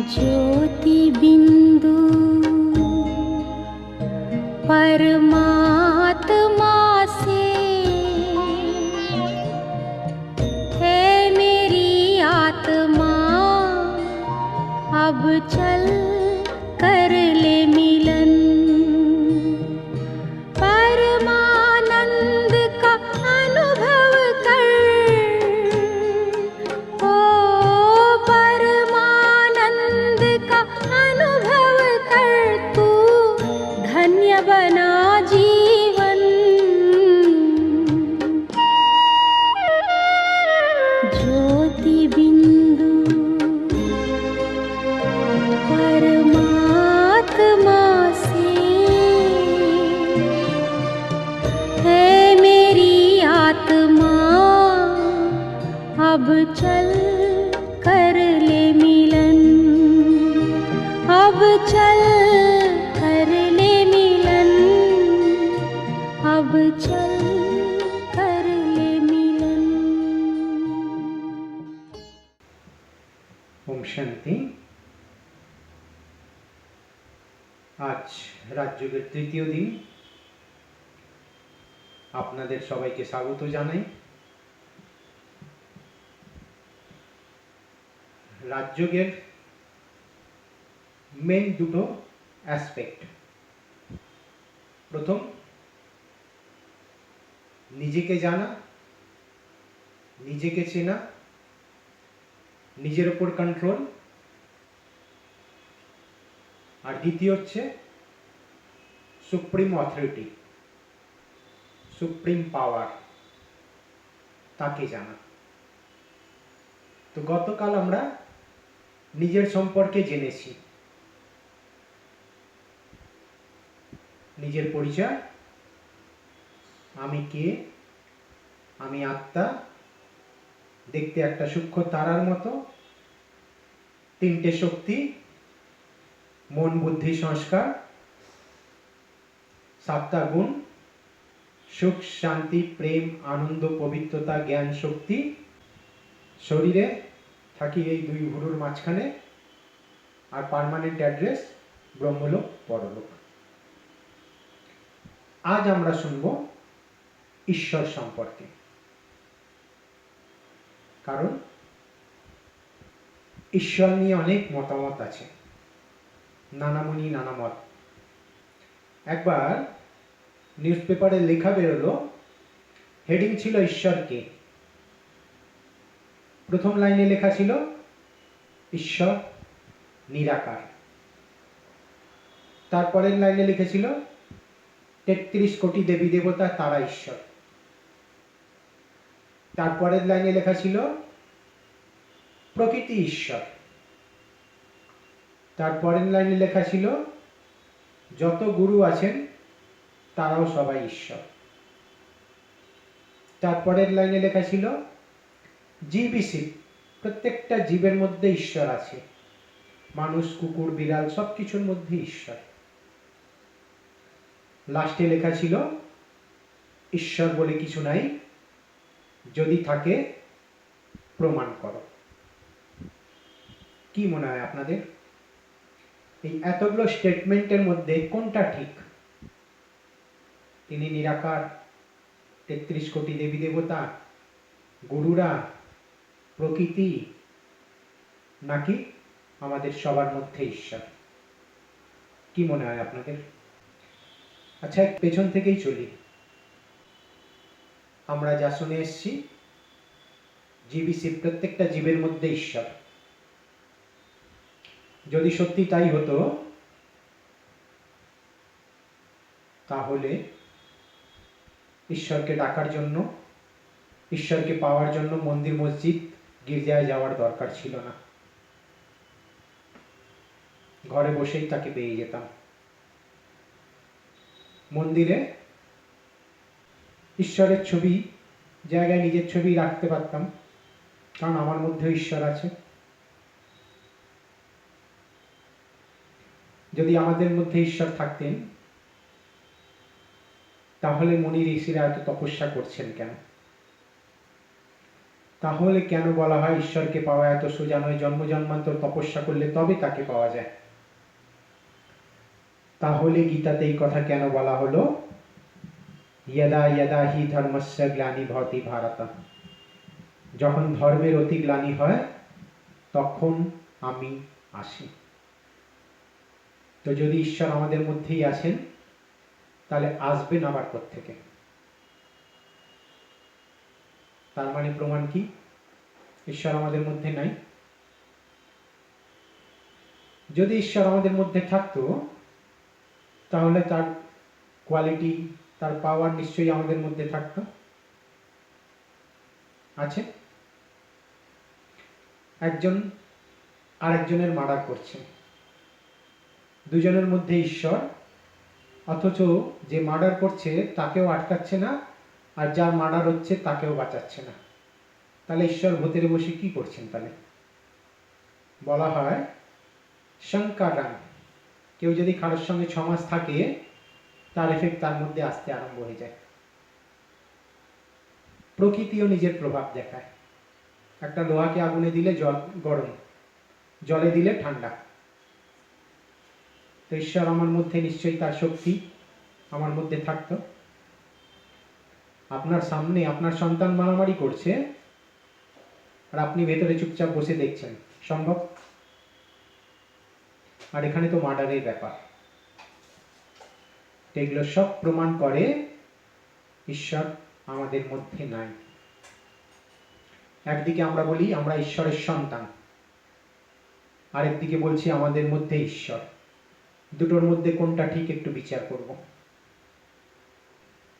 ज्योति बिंदु परमात्मा से है मेरी आत्मा, अब चल कर ले मिलन। परमानंद का अनुभव कर, ओ परमानंद का अनुभव कर, तू धन्य बना जीवन। ज्योति बिंदु परमात्मा से है मेरी आत्मा, अब चल कर ले मिलन। अब चल कर ले मिलन, अब चल कर ले मिलन। ओम शांति। आज রাজযোগের তৃতীয় দিন। আপনাদের সবাইকে স্বাগত জানাই। রাজযোগের মেন দুটো অ্যাসপেক্ট। প্রথম, নিজেকে জানা, নিজেকে চেনা, নিজের উপর কন্ট্রোল। আর দ্বিতীয় হচ্ছে সুপ্রিম অথরিটি, সুপ্রিম পাওয়ার, তাকে জানা। তো গতকাল আমরা নিজের সম্পর্কে জেনেছি। নিজের পরিচয়, আমি কে, আমি আত্মা, দেখতে একটা সূক্ষ্ম তারার মতো, তিনটে শক্তি, মন বুদ্ধি সংস্কার, সাতটা গুণ, সুখ শান্তি প্রেম আনন্দ পবিত্রতা জ্ঞান শক্তি। শরীরে থাকি এই দুই ভুরুর মাঝখানে, আর পার্মানেন্ট অ্যাড্রেস ব্রহ্মলোক পরলোক। আজ আমরা শুনব ঈশ্বর সম্পর্কে। কারণ ঈশ্বর নিয়ে অনেক মতামত আছে, নানামুনি নানা মত। একবার নিউজ পেপারে লেখা বেরোলো, হেডিং ছিল ঈশ্বরকে। প্রথম লাইনে লেখা ছিল ঈশ্বর নিরাকার। তারপরের লাইনে লিখেছিল ৩৩ কোটি দেবী দেবতা তারা ঈশ্বর। তারপরের লাইনে লেখা ছিল প্রকৃতি ঈশ্বর। তারপরের লাইনে লেখা ছিল যত গুরু আছেন তারাও সবাই ঈশ্বর। তারপরের লাইনে লেখা ছিল জীবই শিব, প্রত্যেকটা জীবের মধ্যে ঈশ্বর আছে, মানুষ কুকুর বিড়াল সব কিছুর মধ্যে ঈশ্বর। লাস্টে লেখা ছিল ঈশ্বর বলে কিছু নাই, যদি থাকে প্রমাণ করো। কি মনে হয় আপনাদের, এই এতগুলো স্টেটমেন্টের মধ্যে কোনটা ঠিক? তিনি নিরাকার, ৩৩ কোটি দেবী দেবতা, গুরুরা, প্রকৃতি, নাকি আমাদের সবার মধ্যে ঈশ্বর? কি মনে হয় আপনাদের? আচ্ছা, পেছন থেকেই চলি। আমরা যা শুনে এসছি, জীবিসি প্রত্যেকটা জীবের মধ্যে ঈশ্বর। যদি সত্যি তাই হতো, তাহলে ঈশ্বরকে ডাকার জন্য, ঈশ্বরকে পাওয়ার জন্য মন্দির মসজিদ গির্জায় যাওয়ার দরকার ছিল না। ঘরে বসেই তাকে পেয়ে যেতাম। মন্দিরে ঈশ্বরের ছবি জায়গায় নিজের ছবি রাখতে পারতাম, কারণ আমার মধ্যে ঈশ্বর আছে। যদি আমাদের মধ্যে ঈশ্বর থাকতেন, তাহলে মুনি ঋষিরা এত তপস্যা করছেন কেন? তাহলে কেন বলা হয় ঈশ্বরকে পাওয়া এত সোজা নয়, জন্ম জন্মান্তর তপস্যা করলে তবে তাকে পাওয়া যায়? তাহলে গীতাতে এই কথা কেন বলা হলো, यदा यदा हि धर्मस्य ग्लानिर्भवति भारत, যখন ধর্মের অতি গ্লানি হয় তখন আমি আসি। তো যদি ঈশ্বর আমাদের মধ্যেই আছেন তাহলে আসবেন আবার কোত্থেকে? তার মানে প্রমাণ কি ঈশ্বর আমাদের মধ্যে নাই? যদি ঈশ্বর আমাদের মধ্যে থাকতো তাহলে তার কোয়ালিটি, তার পাওয়ার নিশ্চয়ই আমাদের মধ্যে থাকতো। আছে? একজন আরেকজনের মার্ডার করছে, দুজনের মধ্যে ঈশ্বর, অথচ যে মার্ডার করছে তাকেও আটকাচ্ছে না, আর যার মার্ডার হচ্ছে তাকেও বাঁচাচ্ছে না। তাহলে ঈশ্বর ভূতের বসে কি করছেন? তাহলে বলা হয় শঙ্কারাম, কেউ যদি কারোর সঙ্গে 6 মাস থাকে তার এফেক্ট তার মধ্যে আসতে আরম্ভ হয়ে যায়। প্রকৃতিও নিজের প্রভাব দেখায়। একটা লোহাকে আগুনে দিলে জল গরম, জলে দিলে ঠান্ডা। তো ঈশ্বর আমার মধ্যে নিশ্চয়ই তার শক্তি আমার মধ্যে থাকতো। আপনার সামনে আপনার সন্তান মারামারি করছে আর আপনি ভেতরে চুপচাপ বসে দেখছেন, সম্ভব? আর এখানে তো মার্ডারের ব্যাপার। এগুলো সব প্রমাণ করে ঈশ্বর আমাদের মধ্যে নাই। একদিকে আমরা বলি আমরা ঈশ্বরের সন্তান, আরেকদিকে বলছি আমাদের মধ্যে ঈশ্বর। দুটোর মধ্যে কোনটা ঠিক একটু বিচার করব।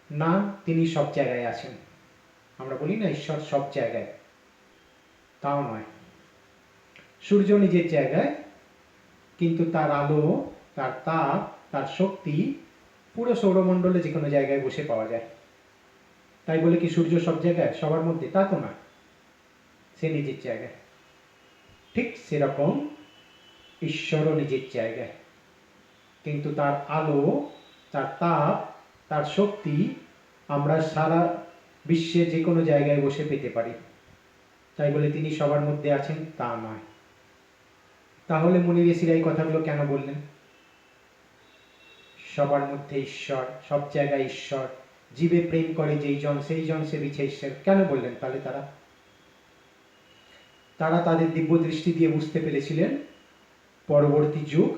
না, তিনি সব জায়গায় আছেন। আমরা বলি না ঈশ্বর সব জায়গায়, তাও নয়। সূর্য নিজের জায়গায়, কিন্তু তার আলো, তার তাপ, তার শক্তি পুরো সৌরমণ্ডলে যে কোনো জায়গায় বসে পাওয়া যায়। তাই বলে কি সূর্য সব জায়গায় সবার মধ্যে? তা তো না, সে নিজের জায়গায়। ঠিক সেরকম ঈশ্বরও নিজের জায়গায়, কিন্তু তার আলো, তার তাপ, তার শক্তি আমরা সারা বিশ্বে যে কোনো জায়গায় বসে পেতে পারি। তাই বলে তিনি সবার মধ্যে আছেন তা নয়। তাহলে মুনি ঋষিরা এই কথাগুলো কেন বললেন? সবার মধ্যে ঈশ্বর, সব জায়গায় ঈশ্বর, জীবে প্রেম করে যেই জন সেই জন সে বিছে ঈশ্বর, কেন বললেন? তাহলে তারা তাদের দিব্য দৃষ্টি দিয়ে বুঝতে পেরেছিলেন পরবর্তী যুগ,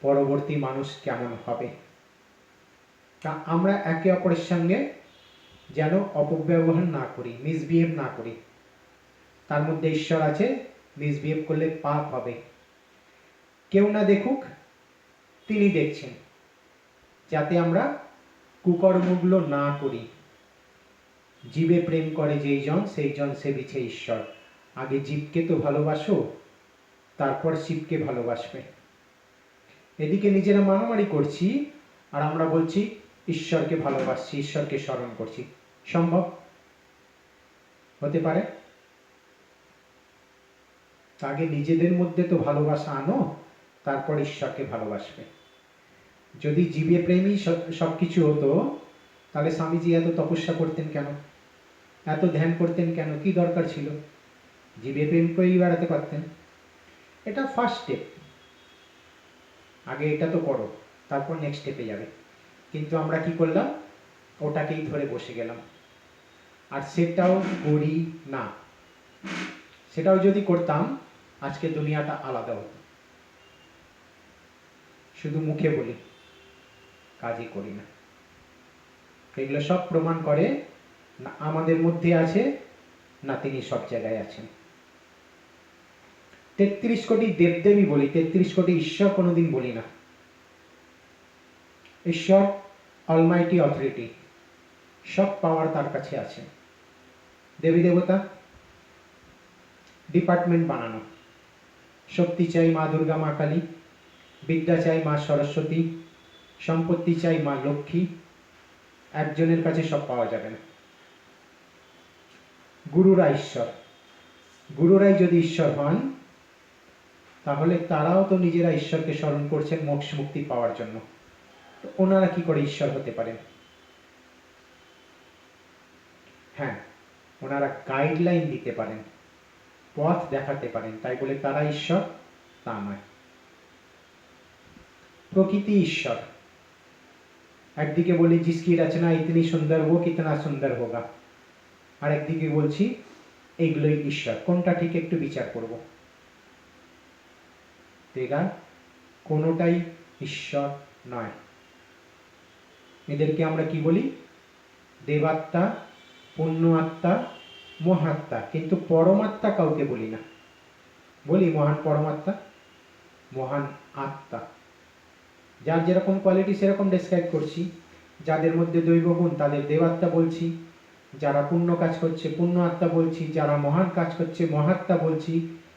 পরবর্তী মানুষ কেমন হবে। তা আমরা একে অপরের সঙ্গে যেন অপব্যবহার না করি, মিসবিহেভ না করি। তার মধ্যে ঈশ্বর আছে, মিসবিহেভ করলে পাপ হবে। কেউ না দেখুক, তিনি দেখছেন, যাতে আমরা কুকর্মগুলো না করি। জীবে প্রেম করে যেই জন সেই জন সেবিছে ঈশ্বর। আগে জীবকে তো ভালোবাসো, তারপর শিবকে ভালোবাসবে। এদিকে নিজেরা মারামারি করছি আর আমরা বলছি ঈশ্বরকে ভালোবাসছি, ঈশ্বরকে স্মরণ করছি। সম্ভব? হতে পারে? আগে নিজেদের মধ্যে তো ভালোবাসা আনো, তারপর ঈশ্বরকে ভালোবাসবে। যদি জীবে প্রেমই সবকিছু হতো তাহলে স্বামীজি এত তপস্যা করতেন কেন, এত ধ্যান করতেন কেন? কি দরকার ছিল? জীবে প্রেম করেই বেড়াতে পারতেন। এটা ফার্স্ট স্টেপ, আগে এটা তো করো, তারপর নেক্সট স্টেপে যাবে। কিন্তু আমরা কি করলাম? ওটাকেই ধরে বসে গেলাম, আর সেটাও করি না। সেটাও যদি করতাম আজকে দুনিয়াটা আলাদা হতো। শুধু মুখে বলি, কাজই করি না। এগুলো সব প্রমাণ করে না আমাদের মধ্যে আছে, না তিনি সব জায়গায় আছেন। 33 কোটি দেবদেবী বলি, 33 কোটি ঈশ্বর কোনোদিন বলি না। ঈশ্বর অলমাইটি অথরিটি, সব পাওয়ার তার কাছে আছে। দেবী দেবতা ডিপার্টমেন্ট বানানো। শক্তি চাই মা দুর্গা, মা কালী, বিদ্যা চাই মা সরস্বতী, সম্পত্তি চাই মা লক্ষ্মী। একজনের কাছে সব পাওয়া যাবে না। গুরুরা ঈশ্বর, গুরুরাই যদি ঈশ্বর হন তাহলে তারাও তো নিজেরা ঈশ্বরকে স্মরণ করছেন মোক্ষ মুক্তি পাওয়ার জন্য। তো ওনারা কি করে ঈশ্বর হতে পারেন? হ্যাঁ, ওনারা গাইডলাইন দিতে পারেন, পথ দেখাতে পারেন, তাই বলে তারা ঈশ্বর তা নয়। প্রকৃতি ঈশ্বর। একদিকে বলি जिसकी रचना इतनी सुंदर वो कितना सुंदर होगा, আর একদিকে বলছি এইগুলোই ঈশ্বর। কোনটা ঠিক একটু বিচার করব। এরা কোনোটাই ঈশ্বর নয়। এদেরকে আমরা কি বলি? দেবাত্মা, পুণ্য আত্মা, মহাত্মা, কিন্তু পরমাত্মা কাউকে বলি না। বলি মহান পরমাত্মা, মহান আত্মা। যার যেরকম কোয়ালিটি সেরকম ডেসক্রাইব করছি। যাদের মধ্যে দৈবগুণ তাদের দেবাত্মা বলছি, যারা পুণ্য কাজ করছে পুণ্য আত্মা বলছি, যারা মহান কাজ করছে মহাত্মা বলছি,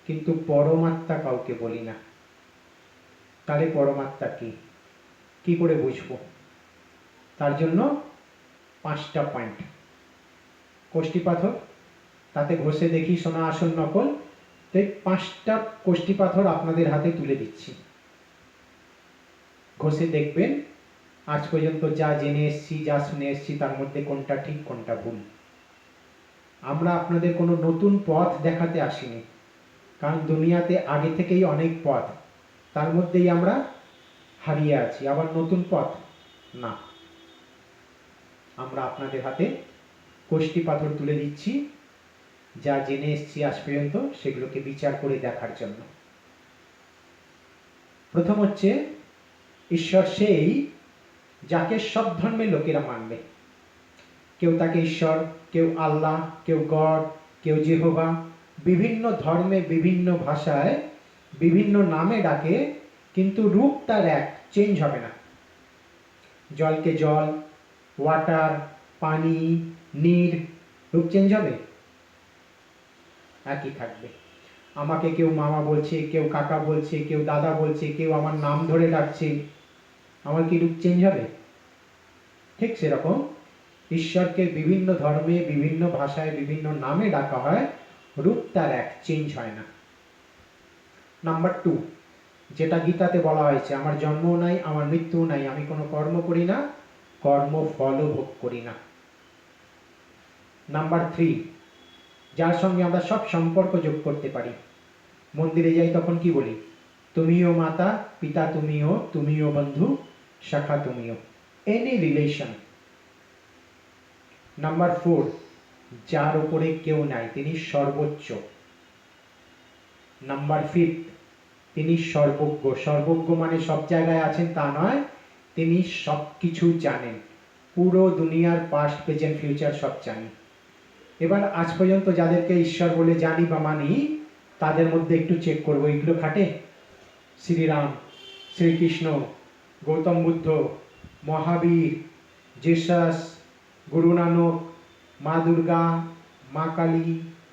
কিন্তু পরমাত্মা কাউকে বলি না। তাহলে পরমাত্মা কি করে বুঝবো? তার জন্য 5টা পয়েন্ট। কোষ্ঠী পাথর, তাতে ঘষে দেখি সোনা আসল নকল। তো 5টা কোষ্ঠী পাথর আপনাদের হাতে তুলে দিচ্ছি, ঘষে দেখবেন আজ পর্যন্ত যা জেনে এসছি, যা শুনে এসছি, তার মধ্যে কোনটা ঠিক কোনটা ভুল। আমরা আপনাদের কোনো নতুন পথ দেখাতে আসিনি, কারণ দুনিয়াতে আগে থেকেই অনেক পথ, তার মধ্যেই আমরা হারিয়ে আছি। আবার নতুন পথ না, আমরা আপনাদের হাতে কোষ্ঠী পাথর তুলে দিচ্ছি, যা জেনে এসছি আজ পর্যন্ত সেগুলোকে বিচার করে দেখার জন্য। প্রথম হচ্ছে, ঈশ্বর সেই যাকে সব ধর্মের লোকেরা মানবে। কেউ তাকে ঈশ্বর, কেউ আল্লাহ, কেউ গড, কেউ জেহোভা, বিভিন্ন ধর্মে বিভিন্ন ভাষায় বিভিন্ন নামে ডাকে, কিন্তু রূপ তার এক, চেঞ্জ হবে না। জলকে জল, ওয়াটার, পানি, নীর, রূপ চেঞ্জ হবে? একই থাকবে। আমাকে কেউ মামা বলছে, কেউ কাকা বলছে, কেউ দাদা বলছে, কেউ আমার নাম ধরে ডাকছে, আমার কি রূপ চেঞ্জ হবে? ঠিক সেরকম ঈশ্বরকে বিভিন্ন ধর্মে বিভিন্ন ভাষায় বিভিন্ন নামে ডাকা হয়, রূপ তার এক, চেঞ্জ হয় না। নাম্বার 2, যেটা গীতাতে বলা হয়েছে, আমার জন্মও নাই, আমার মৃত্যুও নাই, আমি কোনো কর্ম করি না, কর্ম ফলও ভোগ করি না। নাম্বার 3, যার সঙ্গে আমরা সব সম্পর্ক যোগ করতে পারি। মন্দিরে যাই তখন কি বলি? তুমিও মাতা, পিতা তুমিও, তুমিও বন্ধু, শাখা তুমিও, এনি রিলেশন। নাম্বার 4, যার উপরে কেউ নাই, তিনি সর্বোচ্চ। নাম্বার 5, তিনি সর্বজ্ঞ। সর্বজ্ঞ মানে সব জায়গায় আছেন তা নয়, তিনি সব কিছু জানেন, পুরো দুনিয়ার পাস্ট প্রেজেন্ট ফিউচার সব জানেন। এবার আজ পর্যন্ত যাদেরকে ঈশ্বর বলে জানি বা মানি, তাদের মধ্যে একটু চেক করবো এগুলো খাটে? শ্রীরাম, শ্রীকৃষ্ণ, গৌতম বুদ্ধ, মহাবীর, জেসাস, গুরু নানক, মা দুর্গা, মা কালী,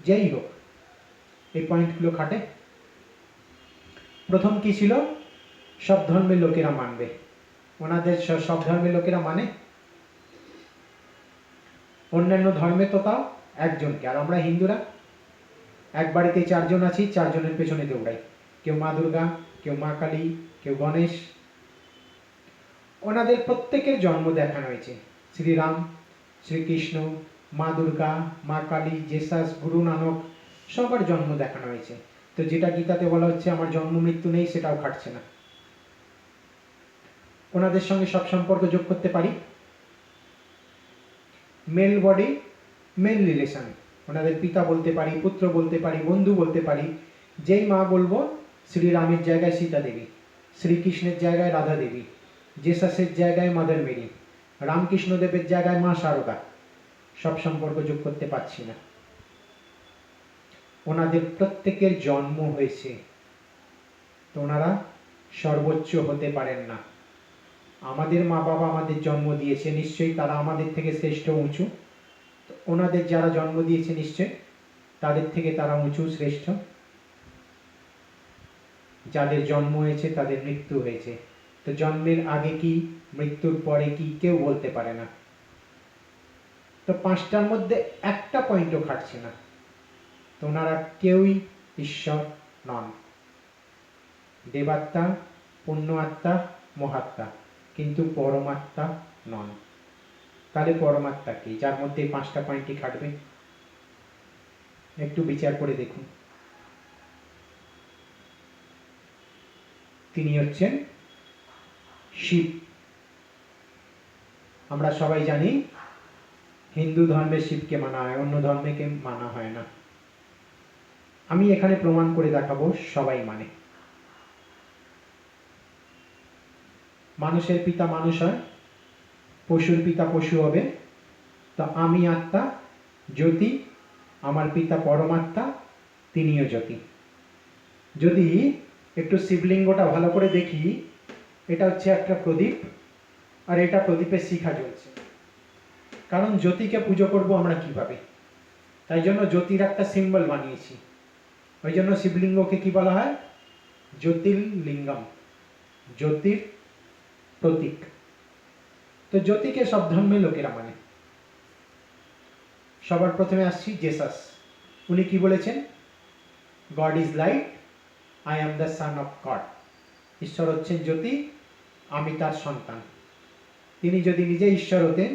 যেই হোক, এই পয়েন্টগুলো খাটে? প্রথম কি ছিল? সব ধর্মের লোকেরা মানবে। ওনাদের সব ধর্মের লোকেরা মানে? অন্যান্য ধর্মে তো তাও একজনকে, আর আমরা হিন্দুরা এক বাড়িতে 4 জন আছি, 4 জনের পেছনে দৌড়াই। কেউ মা দুর্গা, কেউ মা কালী, কেউ গণেশ। ওনাদের প্রত্যেকের জন্ম দেখানো হয়েছে। শ্রীরাম, শ্রীকৃষ্ণ, মা দুর্গা, মা কালী, জেসাস, গুরু নানক, সবার জন্ম দেখানো হয়েছে। তো যেটা গীতাতে বলা হচ্ছে আমার জন্ম মৃত্যু নেই, সেটাও খাটছে না। ওনাদের সঙ্গে সব সম্পর্ক যোগ করতে পারি। মেল বডি, মেল রিলেশন, ওনাদের পিতা বলতে পারি, পুত্র বলতে পারি, বন্ধু বলতে পারি। যেই মা বলবো, শ্রীরামের জায়গায় সীতা দেবী, শ্রীকৃষ্ণের জায়গায় রাধা দেবী, জেসাসের জায়গায় মাদার মেরি, রামকৃষ্ণ দেবের জায়গায় মা শারদা। সব সম্পর্ক যোগ করতে পারছি না। ওনাদের প্রত্যেকের জন্ম হয়েছে, তো ওনারা সর্বোচ্চ হতে পারেন না। আমাদের মা বাবা আমাদের জন্ম দিয়েছে, নিশ্চয়ই তারা আমাদের থেকে শ্রেষ্ঠ, উঁচু। ওনাদের যারা জন্ম দিয়েছে নিশ্চয় তাদের থেকে তারা উঁচু, শ্রেষ্ঠ। যাদের জন্ম হয়েছে তাদের মৃত্যু হয়েছে, তো জন্মের আগে কি মৃত্যুর পরে কি কেউ বলতে পারে না। তো 5টার মধ্যে একটা পয়েন্টও খাটছে না, তো ওনারা কেউই ঈশ্বর নন। দেবাত্মা, পুণ্য আত্মা, মহাত্মা, কিন্তু পরমাত্মা নন। তাহলে পরমাত্মা কি? যার মধ্যে 5টা পয়েন্টই খাটবে। একটু বিচার করে দেখুন। তিনি হচ্ছেন শিব। আমরা সবাই জানি হিন্দু ধর্মে শিবকে মানা হয়, অন্য ধর্মেকে মানা হয় না। আমি এখানে প্রমাণ করে দেখাবো সবাই মানে। মানুষের পিতা মানুষ হয়, পশুর পিতা পশু হবে। তো আমি আত্মা জ্যোতি, আমার পিতা পরমাত্মা, তিনিও জ্যোতি। যদি একটু শিবলিঙ্গটা ভালো করে দেখি, এটা হচ্ছে একটা প্রদীপ, আর এটা প্রদীপের শিখা জ্বলছে। কারণ জ্যোতিকে পুজো করব আমরা কিভাবে, তাই জন্য জ্যোতির একটা সিম্বল বানিয়েছি। ওই জন্য শিবলিঙ্গকে কি বলা হয়? জ্যোতির্লিঙ্গম, জ্যোতির প্রতীক। তো জ্যোতিকে সব ধর্মের লোকেরা মানে। সবার প্রথমে আসছি জেসাস। উনি কি বলেছেন? God is light, I am the son of god. ঈশ্বর হচ্ছেন জ্যোতি, আমি তার সন্তান। তিনি যদি নিজে ঈশ্বর হতেন,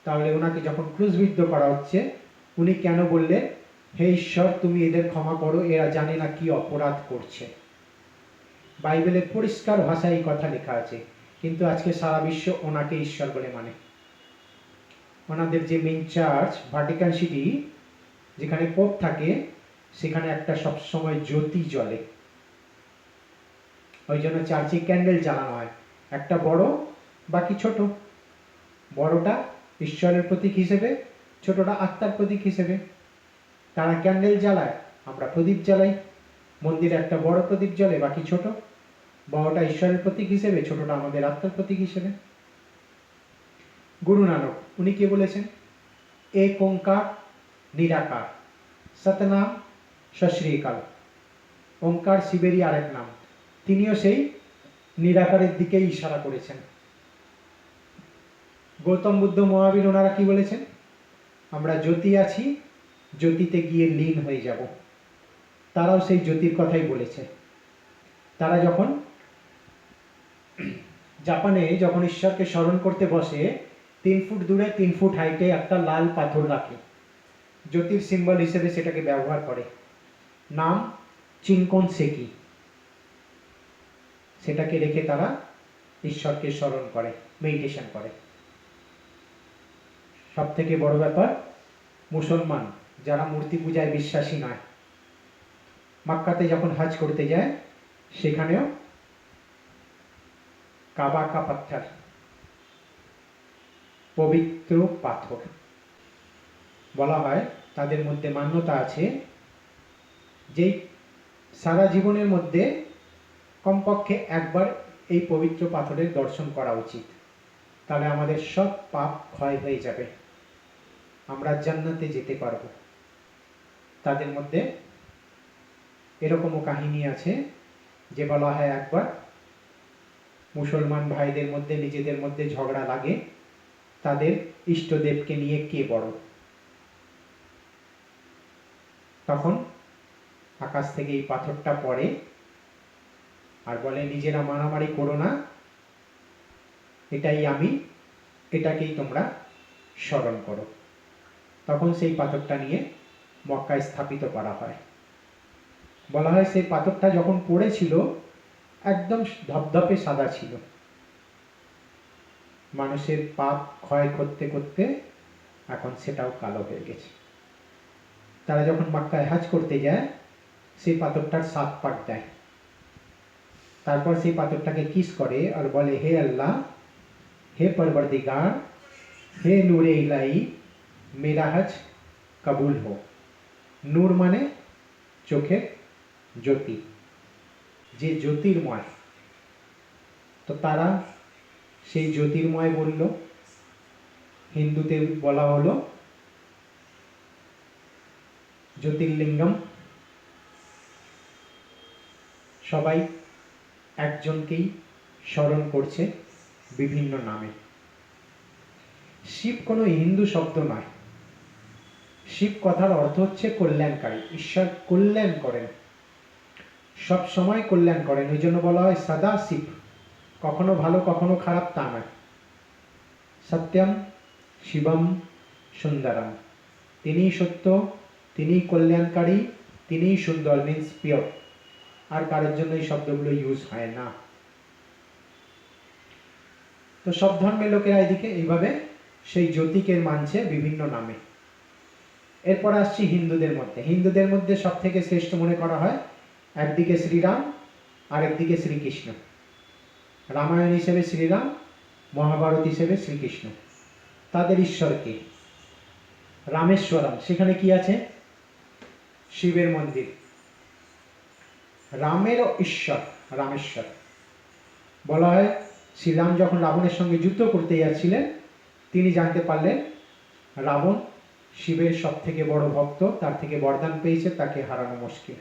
তাহলে ওনাকে যখন ক্রুশবিদ্ধ করা হচ্ছে, উনি কেন বললেন, হে ঈশ্বর তুমি এদের ক্ষমা করো, এরা জানে না কি অপরাধ করছে। বাইবেলে পরিষ্কার ভাষায় এই কথা লেখা আছে, কিন্তু আজকে সারা বিশ্ব ওনাকে ঈশ্বর বলে মানে। ওনাদের যে মেইন চার্চ ভাটিকান সিটি, যেখানে পোপ থাকে, সেখানে একটা সবসময় জ্যোতি জ্বলে। ওই জন্য চার্চে ক্যান্ডেল জ্বালানো হয়, একটা বড় বাকি ছোট। বড়টা ঈশ্বরের প্রতীক হিসেবে, ছোটটা আত্মার প্রতীক হিসেবে। তারা ক্যান্ডেল জ্বালায়, আমরা প্রদীপ জ্বালাই। মন্দিরে একটা বড় প্রদীপ জ্বলে, বাকি ছোট। বড়টা ঈশ্বরের প্রতীক হিসেবে, ছোটটা আমাদের আত্মার প্রতীক হিসেবে। গুরু নানক উনি কি বলেছেন? এক ওঙ্কার নিরাকার, সতনাম সশ্রীকাল। ওঙ্কার শিবেরই আরেক নাম, তিনিও সেই নিরাকারের দিকেই ইশারা করেছেন। গৌতম বুদ্ধ, মহাবীর ওনারা কি বলেছেন? আমরা জ্যোতি আছি, জ্যোতিতে গিয়ে লীন হয়ে যাব। তারাও সেই জ্যোতির কথাই বলেছে। তারা যখন জাপানে যখন ঈশ্বরকে স্মরণ করতে বসে, 3 ফুট দূরে 3 ফুট হাইটে একটা লাল পাথর রাখে, জ্যোতির সিম্বল হিসেবে সেটাকে ব্যবহার করে। নাম চিনকন সেকি। সেটাকে রেখে তারা ঈশ্বরকে স্মরণ করে, মেডিটেশন করে। সব থেকে বড় ব্যাপার, মুসলমান যারা মূর্তি পূজায় বিশ্বাসী নয়, মক্কাতে যখন হজ করতে যায়, সেখানেও কাবা কা পাথর, পবিত্র পাথর বলা হয়। তাদের মধ্যে মান্যতা আছে যে সারা জীবনের মধ্যে কমপক্ষে একবার এই পবিত্র পাথরের দর্শন করা উচিত, তাহলে আমাদের সব পাপ ক্ষয় হয়ে যাবে, আমরা জান্নাতে যেতে পারব। তাদের মধ্যে এরকমও কাহিনী আছে যে বলা হয় একবার মুসলমান ভাইদের মধ্যে নিজেদের মধ্যে ঝগড়া লাগে, তাদের ইষ্টদেবকে নিয়ে কে বড়। তখন আকাশ থেকে এই পাথরটা পড়ে আর বলে, নিজেরা মারামারি করো না, এটাই আমি, এটাকেই তোমরা স্মরণ করো। তখন সেই পাথরটা নিয়ে মক্কায় স্থাপিত করা হয়। বলা হয় সেই পাথরটা যখন পড়েছিল একদম ধপধপে সাদা ছিল। মানুষের পাপ ক্ষয় করতে করতে এখন সেটাও কালো হয়ে গেছে। তারা যখন মক্কায় হজ করতে যায়, সেই পাথরটার 7 পাক দেয়। তারপর সেই পাথরটাকে কিস করে আর বলে, হে আল্লাহ, হে পরবর্তীগার, হে নূরে ইলাহি, মেরা হজ কবুল হো। নূর মানে চোখের জ্যোতি, যে জ্যোতির্ময়। তো তারা সেই জ্যোতির্ময় বলল, হিন্দুতে বলা হলো জ্যোতির্লিঙ্গম। সবাই একজনকেই স্মরণ করছে বিভিন্ন নামে। শিব কোনো হিন্দু শব্দ নয়। শিব কথার অর্থ হচ্ছে কল্যাণকারী। ঈশ্বর কল্যাণ করেন, সব সময় কল্যাণ করেন। ওই জন্য বলা হয় সদা শিব, কখনো ভালো কখনো খারাপ তা নয়। সত্যম শিবম সুন্দরম, তিনিই সত্য, তিনিই কল্যাণকারী, তিনিই সুন্দর, মিন্স পিওর। আর কারোর জন্য এই শব্দগুলো ইউজ হয় না। তো সব ধর্মের লোকেরা এদিকে এইভাবে সেই জ্যোতিকে মানছে বিভিন্ন নামে। এরপর আসছি হিন্দুদের মধ্যে। হিন্দুদের মধ্যে সব থেকে শ্রেষ্ঠ মনে করা হয় একদিকে শ্রীরাম আর একদিকে শ্রীকৃষ্ণ। রামায়ণ হিসেবে শ্রীরাম, মহাভারত হিসেবে শ্রীকৃষ্ণ। তাদের ঈশ্বরকে রামেশ্বরম, সেখানে কি আছে? শিবের মন্দির। রামেরও ঈশ্বর রামেশ্বর। বলা হয় শ্রীরাম যখন রাবণের সঙ্গে যুদ্ধ করতে যাচ্ছিলেন, তিনি জানতে পারলেন রাবণ শিবের সব থেকে বড় ভক্ত, তার থেকে বরদান পেয়েছে, তাকে হারানো মুশকিল।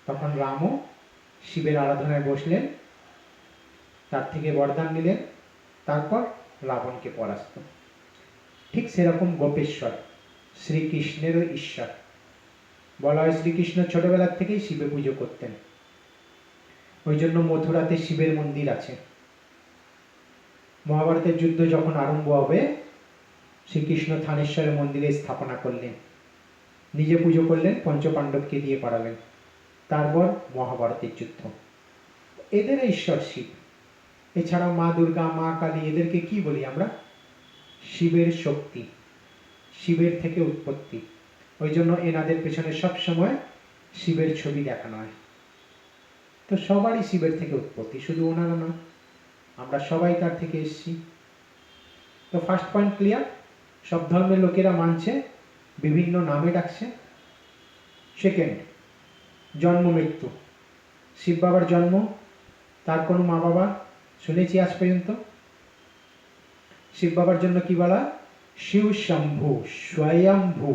তখন রামও শিবের আরাধনায় বসলেন, তার থেকে বরদান নিলেন, তারপর রাবণকে পরাস্ত। ঠিক সেরকম গোপেশ্বর শ্রীকৃষ্ণেরও ঈশ্বর। বলা হয় শ্রীকৃষ্ণ ছোটবেলার থেকেই শিবে পুজো করতেন, ওই জন্য মথুরাতে শিবের মন্দির আছে। মহাভারতের যুদ্ধ যখন আরম্ভ হবে, শ্রীকৃষ্ণ থানেশ্বরের মন্দিরে স্থাপনা করলেন, নিজে পুজো করলেন, পঞ্চপাণ্ডবকে দিয়ে করালেন। তারপর মহাভারতের যুদ্ধ। এদের ঈশ্বর শিব। এছাড়াও মা দুর্গা, মা কালী, এদেরকে কি বলি আমরা? শিবের শক্তি, শিবের থেকে উৎপত্তি। ওই জন্য এনাদের পেছনে সব সময় শিবের ছবি দেখানো হয়। তো সবারই শিবের থেকে উৎপত্তি, শুধু ওনারা না, আমরা সবাই তার থেকে এসেছি। তো ফার্স্ট পয়েন্ট ক্লিয়ার। সব ধর্মের লোকেরা মানছে, বিভিন্ন নামে ডাকছে। সেকেন্ড, জন্ম মৃত্যু। শিব বাবার জন্ম, তার কোনো মা বাবা শুনেছি আজ পর্যন্ত? শিব বাবার জন্য কি বলা? শিব শম্ভু, স্বয়ম্ভু।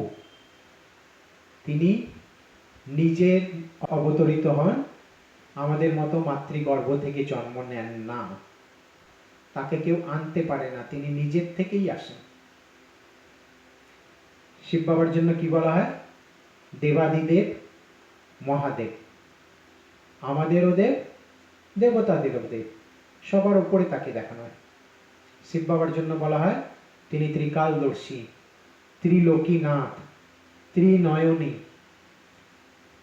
তিনি নিজের অবতরিত হন, আমাদের মতো মাতৃগর্ভ থেকে জন্ম নেন না, তাকে কেউ আনতে পারে না, তিনি নিজের থেকেই আসেন। শিব বাবার জন্য কি বলা হয়? দেবাদিদেব, মহাদেব। আমাদেরও দেব, দেবতাদেরও দেব, সবার উপরে তাকে দেখানো হয়। শিব বাবার জন্য বলা হয় তিনি ত্রিকালদর্শী, ত্রিলোকীনাথ, ত্রিনয়নী।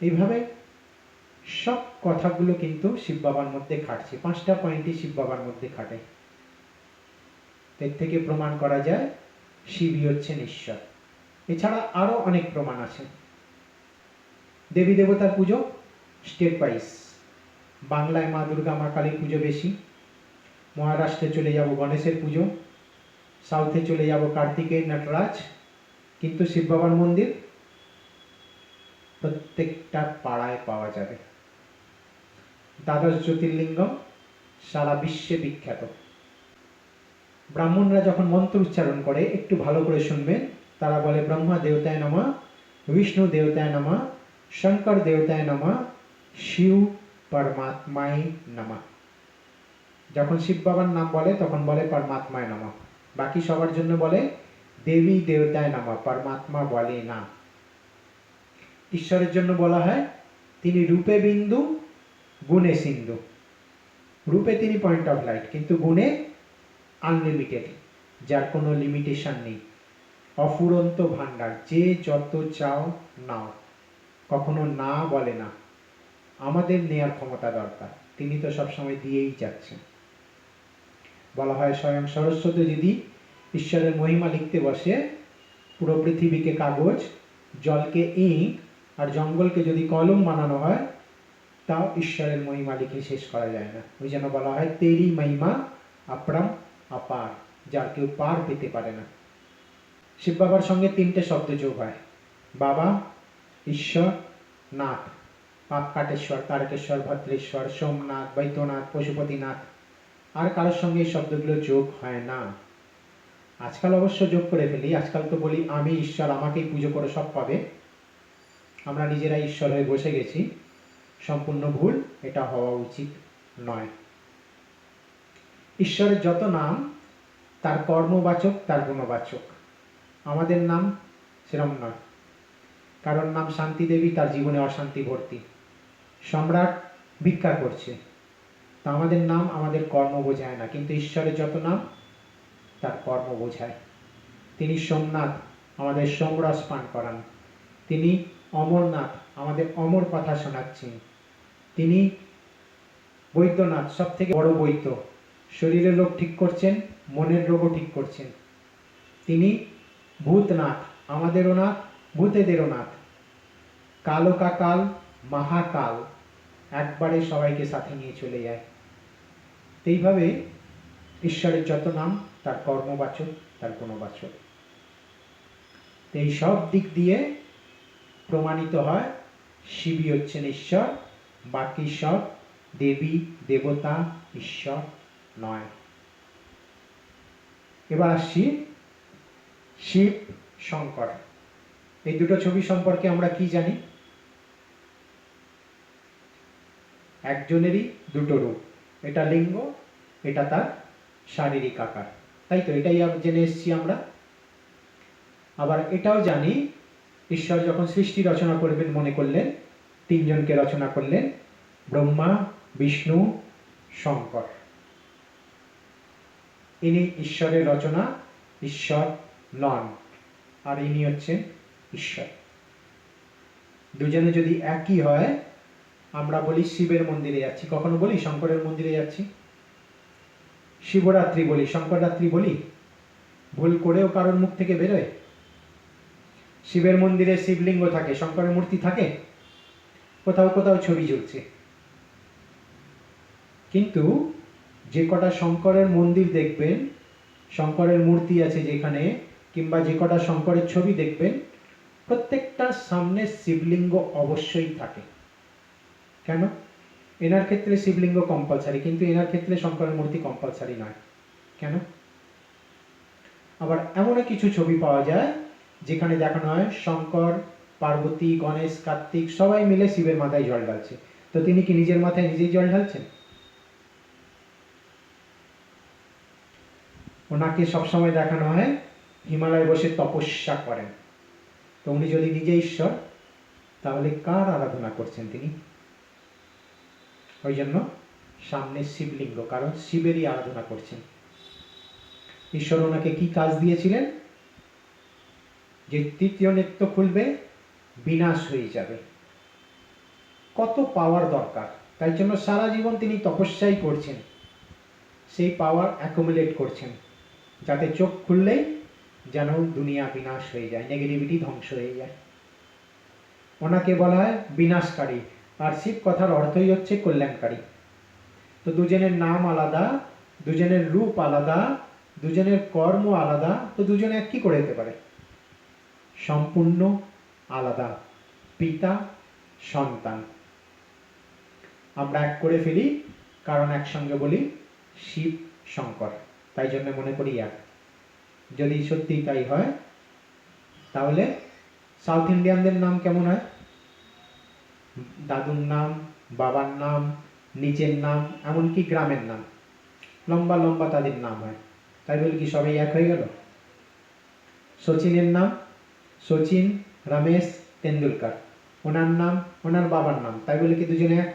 এইভাবে সব কথাগুলো কিন্তু শিব বাবার মধ্যে খাটছে। 5টা পয়েন্টই শিব বাবার মধ্যে খাটে। এর থেকে প্রমাণ করা যায় শিবই হচ্ছেন ঈশ্বর। এছাড়া আরো অনেক প্রমাণ আছে। দেবী দেবতার পুজো স্টেট ওয়াইজ। বাংলায় মা দুর্গা, মা কালীর পুজো বেশি। মহারাষ্ট্রে চলে যাব গণেশের পুজো, সাউথে চলে যাব কার্তিকেয়, নটরাজ। কিন্তু শিব বাবার মন্দির প্রত্যেকটা পাড়ায় পাওয়া যাবে। দ্বাদশ জ্যোতির্লিঙ্গম সারা বিশ্বে বিখ্যাত। ব্রাহ্মণরা যখন মন্ত্র উচ্চারণ করে, একটু ভালো করে শুনবেন, তারা বলে ব্রহ্মা দেবতায় নমঃ, বিষ্ণু দেবতায় নমঃ, শঙ্কর দেবতায় নমঃ, শিব পরমাত্মায় নমঃ। যখন শিব বাবার নাম বলে তখন বলে পরমাত্মায় নমঃ। বাকি সবার জন্য বলে দেবী দেবতায় নমঃ, পরমাত্মা বলে না। ঈশ্বরের জন্য বলা হয় তিনি রূপে বিন্দু, গুণে সিন্ধু। রূপে তিনি পয়েন্ট অফ লাইট, কিন্তু গুণে আনলিমিটেড, যার কোনো লিমিটেশন নেই। অফুরন্ত ভান্ডার, যে যত চাও নাও, কখনো না বলে না। আমাদের নেয়ার ক্ষমতা দরকার, তিনি তো সবসময় দিয়েই যাচ্ছেন। বলা হয় স্বয়ং সরস্বতী যদি ঈশ্বরের মহিমা লিখতে বসে, পুরো পৃথিবীকে কাগজ, জলকে ইঙ্ক আর জঙ্গলকে যদি কলম বানানো হয়, তাও ঈশ্বরের মহিমা লিখে শেষ করা যায় না। ওই জন্য বলা হয় তেরি মহিমা আপরম অপার, যার কেউ পার পেতে পারে না। শিব বাবার সঙ্গে 3টে শব্দ যোগ হয়, বাবা, ঈশ্বর, নাথ। পাপকাটেশ্বর, তারকেশ্বর, ভদ্রেশ্বর, সোমনাথ, বৈদ্যনাথ, পশুপতিনাথ। আর কারোর সঙ্গে এই শব্দগুলো যোগ হয় না। আজকাল অবশ্য যোগ করে ফেলি। আজকাল তো বলি আমি ঈশ্বর, আমাকেই পুজো করে সব পাবে। আমরা নিজেরাই ঈশ্বর হয়ে বসে গেছি। সম্পূর্ণ ভুল, এটা হওয়া উচিত নয়। ঈশ্বরের যত নাম তার কর্মবাচক, তার গুণবাচক। আমাদের নাম সেরম নয়। কারণ নাম শান্তি দেবী, তার জীবনে অশান্তি ভর্তি। সম্রাট ভিক্ষা করছে, তা আমাদের নাম আমাদের কর্ম বোঝায় না, কিন্তু ঈশ্বরের যত নাম তার কর্ম বোঝায়। তিনি সোমনাথ, আমাদের সোমরস পান করান। তিনি অমরনাথ, আমাদের অমর কথা শোনাচ্ছেন। তিনি বৈদ্যনাথ, সব থেকে বড় বৈদ্য, শরীরের রোগ ঠিক করছেন, মনের রোগও ঠিক করছেন। তিনি ভূতনাথ, আমাদেরও নাথ, ভূতেদেরও নাথ। কালকাকাল, মহাকাল, একবারে সবাইকে সাথে নিয়ে চলে যায়। এইভাবে ঈশ্বরের যত নাম তার কর্মবাচক, তার গুণবাচক। এই সব দিক দিয়ে প্রমাণিত হয় শিবই হচ্ছেন ঈশ্বর, বাকি সব দেবী দেবতা ঈশ্বর নয়। এবার আসছি শিব শঙ্কর। এই দুটো ছবি সম্পর্কে আমরা কি জানি? একজনেরই দুটো রূপ, এটা লিঙ্গ, এটা তার শারীরিক আকার, তাই তো? এটাই জেনে এসেছি আমরা। আবার এটাও জানি ঈশ্বর যখন সৃষ্টি রচনা করবেন মনে করলেন তিনজনকে রচনা করলেন, ব্রহ্মা, বিষ্ণু, শঙ্কর। ইনি ঈশ্বরের রচনা, ঈশ্বর নন, আর ইনি হচ্ছেন ঈশ্বর। দুজনে যদি একই হয়, আমরা বলি শিবের মন্দিরে যাচ্ছি, কখনো বলি শঙ্করের মন্দিরে যাচ্ছি। শিবরাত্রি বলি, শঙ্কররাত্রি বলি, ভুল করেও কারোর মুখ থেকে বেরোয়? শিবের মন্দিরে শিবলিঙ্গ থাকে, শঙ্করের মূর্তি থাকে? কোথাও কোথাও ছবি ঝুলছে। কিন্তু যে কটা শঙ্করের মন্দির দেখবেন, শঙ্করের মূর্তি আছে যেখানে, কিংবা যে কটা শঙ্করের ছবি দেখবেন, প্রত্যেকটার সামনে শিবলিঙ্গ অবশ্যই থাকে। কেন? এনার ক্ষেত্রে শিবলিঙ্গ কম্পালসারি, কিন্তু এনার ক্ষেত্রে শঙ্করের মূর্তি কম্পালসারি নয়। কেন? আবার এমনও কিছু ছবি পাওয়া যায় যেখানে দেখানো হয় শঙ্কর, পার্বতী, গণেশ, কার্তিক সবাই মিলে শিবের মাথায় জল ঢালছে। তো তিনি কি নিজের মাথায় নিজেই জল ঢালছেন? ওনাকে সবসময় দেখানো হয় হিমালয়ে বসে তপস্যা করেন। তো উনি যদি নিজে ঈশ্বর, তাহলে কার আরাধনা করছেন তিনি? ওই জন্য সামনে শিবলিঙ্গ, কারণ শিবেরই আরাধনা করছেন। ঈশ্বর ওনাকে কি কাজ দিয়েছিলেন? যে তৃতীয় নেত্র খুলবে, বিনাশ হয়ে যাবে। কত পাওয়ার দরকার, তাই জন্য সারা জীবন তিনি তপস্যাই করছেন, সেই পাওয়ার অ্যাকুমুলেট করছেন, যাতে চোখ খুললেই যেন দুনিয়া বিনাশ হয়ে যায়, নেগেটিভিটি ধ্বংস হয়ে যায়। ওনাকে বলা হয় বিনাশকারী, আর শিব কথার অর্থই হচ্ছে কল্যাণকারী। তো দুজনের নাম আলাদা, দুজনের রূপ আলাদা, দুজনের কর্ম আলাদা, তো দুজনে এক কি করে হতে পারে? সম্পূর্ণ আলাদা, পিতা সন্তান। আমরা এক করে ফেলি, কারণ একসঙ্গে বলি শিব শঙ্কর, তাই জন্য মনে করি এক। যদি সত্যি তাই হয়, তাহলে সাউথ ইন্ডিয়ানদের নাম কেমন হয়? দাদুর নাম, বাবার নাম, নিজের নাম, এমনকি গ্রামের নাম, লম্বা লম্বা তাদের নাম হয়। তাই বলে কি সবাই এক হয়ে গেল? সচিনের নাম সচিন রমেশ তেন্ডুলকার, ওনার নাম ওনার বাবার নাম, তাই বলে কি দুজনে এক?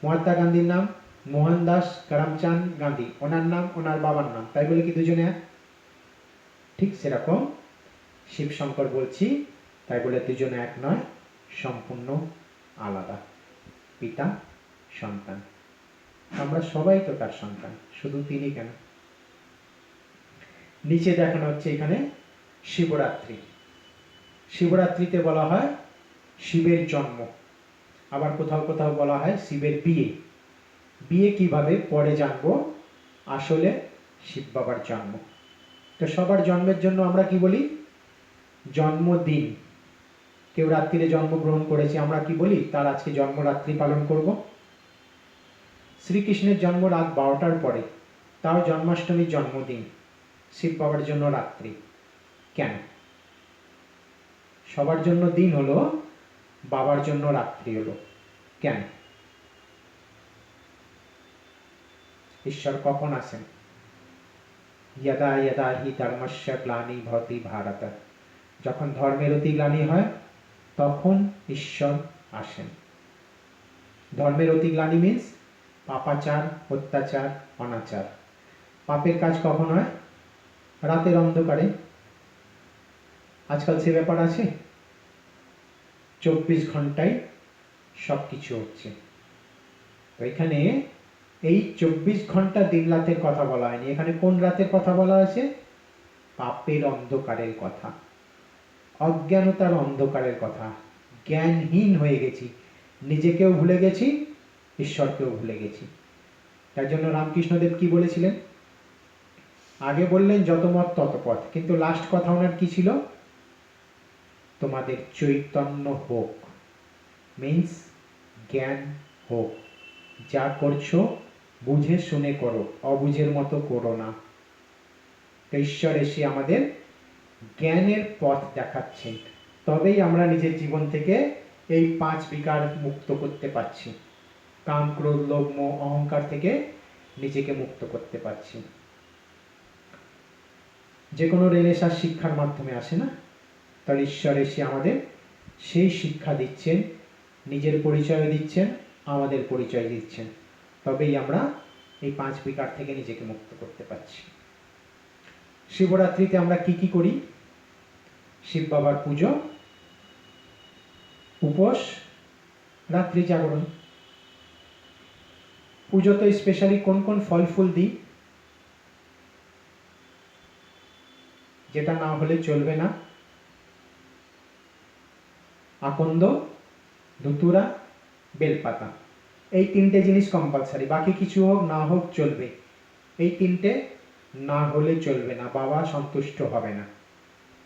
মহাত্মা গান্ধীর নাম মোহনদাস করমচাঁদ গান্ধী, ওনার নাম ওনার বাবার নাম, তাই বলে কি দুজনে এক? ঠিক সেরকম শিব শঙ্কর বলছি, তাই বলে দুজনে এক নয়, সম্পূর্ণ আলাদা, পিতা সন্তান। আমরা সবাই তো তার সন্তান, শুধু তিনি কেন? নিচে দেখানো হচ্ছে এখানে শিবরাত্রি। শিবরাত্রিতে বলা হয় শিবের জন্ম, আবার কোথাও কোথাও বলা হয় শিবের বিয়ে। বিয়ে কিভাবে পরে জানবো, আসলে শিব বাবার জন্ম। তো সবার জন্মের জন্য আমরা কি বলি? জন্মদিন। কেউ রাত্রিরে জন্মগ্রহণ করেছে, আমরা কি বলি? তার আজকে জন্মরাত্রি পালন করব। শ্রীকৃষ্ণের জন্ম রাত 12টার পরে, তাও জন্মাষ্টমীর জন্মদিন, শিব বাবার জন্য রাত্রি। কেন? সবার জন্য দিন হলো, বাবার জন্য রাত্রি হলো, কেন? ঈশ্বর কখন আসেন? यदा यदा हि धर्मस्य ग्लानि भवति भारत, যখন ধর্মের অতি গ্লানি হয় তখন ঈশ্বর আসেন। ধর্মের অতি গ্লানি মিন্স পাপাচার, অত্যাচার, অনাচার। পাপের কাজ কখন হয়? রাতের অন্ধকারে। আজকাল সে ব্যাপার আছে? 24 ঘন্টায় সব কিছু হচ্ছে। তো এখানে এই 24 ঘন্টা দিন রাতের কথা বলা হয়নি, এখানে কোন রাতের কথা বলা হয়েছে? পাপের অন্ধকারের কথা, অজ্ঞানতার অন্ধকারের কথা। জ্ঞানহীন হয়ে গেছি, নিজেকেও ভুলে গেছি, ঈশ্বরকেও ভুলে গেছি। তার জন্য রামকৃষ্ণদেব কি বলেছিলেন? আগে বললেন যত মত তত পথ, কিন্তু লাস্ট কথা ওনার কি ছিল? তোমাদের চৈতন্য হোক, মিন্স জ্ঞান হোক, যা করছো বুঝে শুনে করো, অবুঝের মতো করো না। ঈশ্বর এসে আমাদের জ্ঞানের পথ দেখাচ্ছেন, তবেই আমরা নিজের জীবন থেকে এই 5 বিকার মুক্ত করতে পারছি, কাম ক্রোধ লোভ মোহ অহংকার থেকে নিজেকে মুক্ত করতে পারছি। যে কোনো রেনেসাঁস শিক্ষার মাধ্যমে আসে না, তার ঈশ্বর এসে আমাদের সেই শিক্ষা দিচ্ছেন, নিজের পরিচয় দিচ্ছেন, আমাদের পরিচয় দিচ্ছেন, তবেই আমরা এই 5 বিকার থেকে নিজেকে মুক্ত করতে পারছি। শিবরাত্রিতে আমরা কি কি করি? শিব বাবার পুজো, উপোস, রাত্রি জাগরণ। পুজোতে স্পেশালি কোন কোন ফল ফুল দিই? যেটা না হলে চলবে না, আকন্দ, ধুতুরা, বেলপাতা, এই 3টে জিনিস কম্পালসারি। বাকি কিছু হোক না হোক চলবে, এই 3টে না হলে চলবে না, বাবা সন্তুষ্ট হবে না।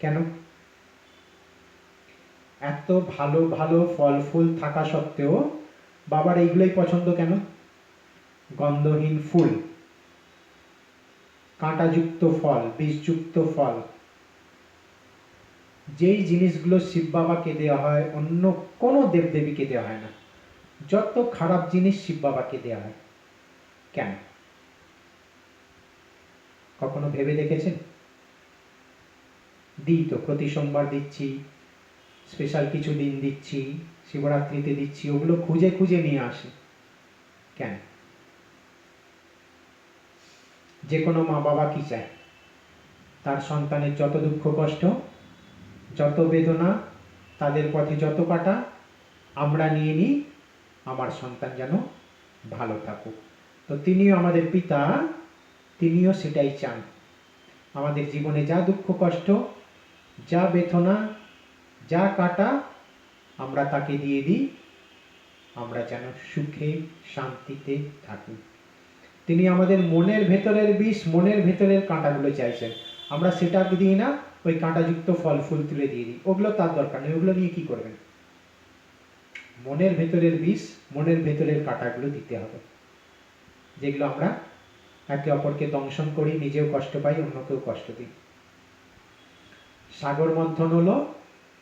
কেন? এত ভালো ভালো ফল ফুল থাকা সত্ত্বেও বাবার এইগুলোই পছন্দ কেন? গন্ধহীন ফুল, কাঁটাযুক্ত ফল, বিষযুক্ত ফল, যেই জিনিসগুলো শিব বাবাকে দেওয়া হয় অন্য কোনো দেবদেবীকে দেওয়া হয় না, যত খারাপ জিনিস শিব বাবাকে দেওয়া হয়। কেন? কখনো ভেবে দেখেছেন? দিই তো, প্রতি সোমবার দিচ্ছি, স্পেশাল কিছু দিন দিচ্ছি, শিবরাত্রিতে দিচ্ছি, ওগুলো খুঁজে খুঁজে নিয়ে আসি। কেন? যে কোনো মা বাবা কি চায়? তার সন্তানের যত দুঃখ কষ্ট, যত বেদনা, তাদের পথে যত কাটা আমরা নিয়ে নিই, আমার সন্তান যেন ভালো থাকুক। তো তিনিও আমাদের পিতা, তিনিও সেটাই চান। আমাদের জীবনে যা দুঃখ কষ্ট, যা বেদনা, যা কাটা আমরা তাকে দিয়ে দিই, আমরা যেন সুখে শান্তিতে থাকি। তিনি আমাদের মনের ভেতরের বিষ, মনের ভেতরের কাঁটাগুলো চাইছেন, আমরা সেটা দিই না, ওই কাঁটাযুক্ত ফল ফুল তুলে দিয়ে দিই। ওগুলো তার দরকার নেই, ওগুলো নিয়ে কি করবেন? মনের ভেতরের বিষ, মনের ভেতরের কাঁটাগুলো দিতে হবে, যেগুলো আমরা একে অপরকে দংশন করি, নিজেও কষ্ট পাই, অন্যকেও কষ্ট দিই। সাগর মন্থন হলো,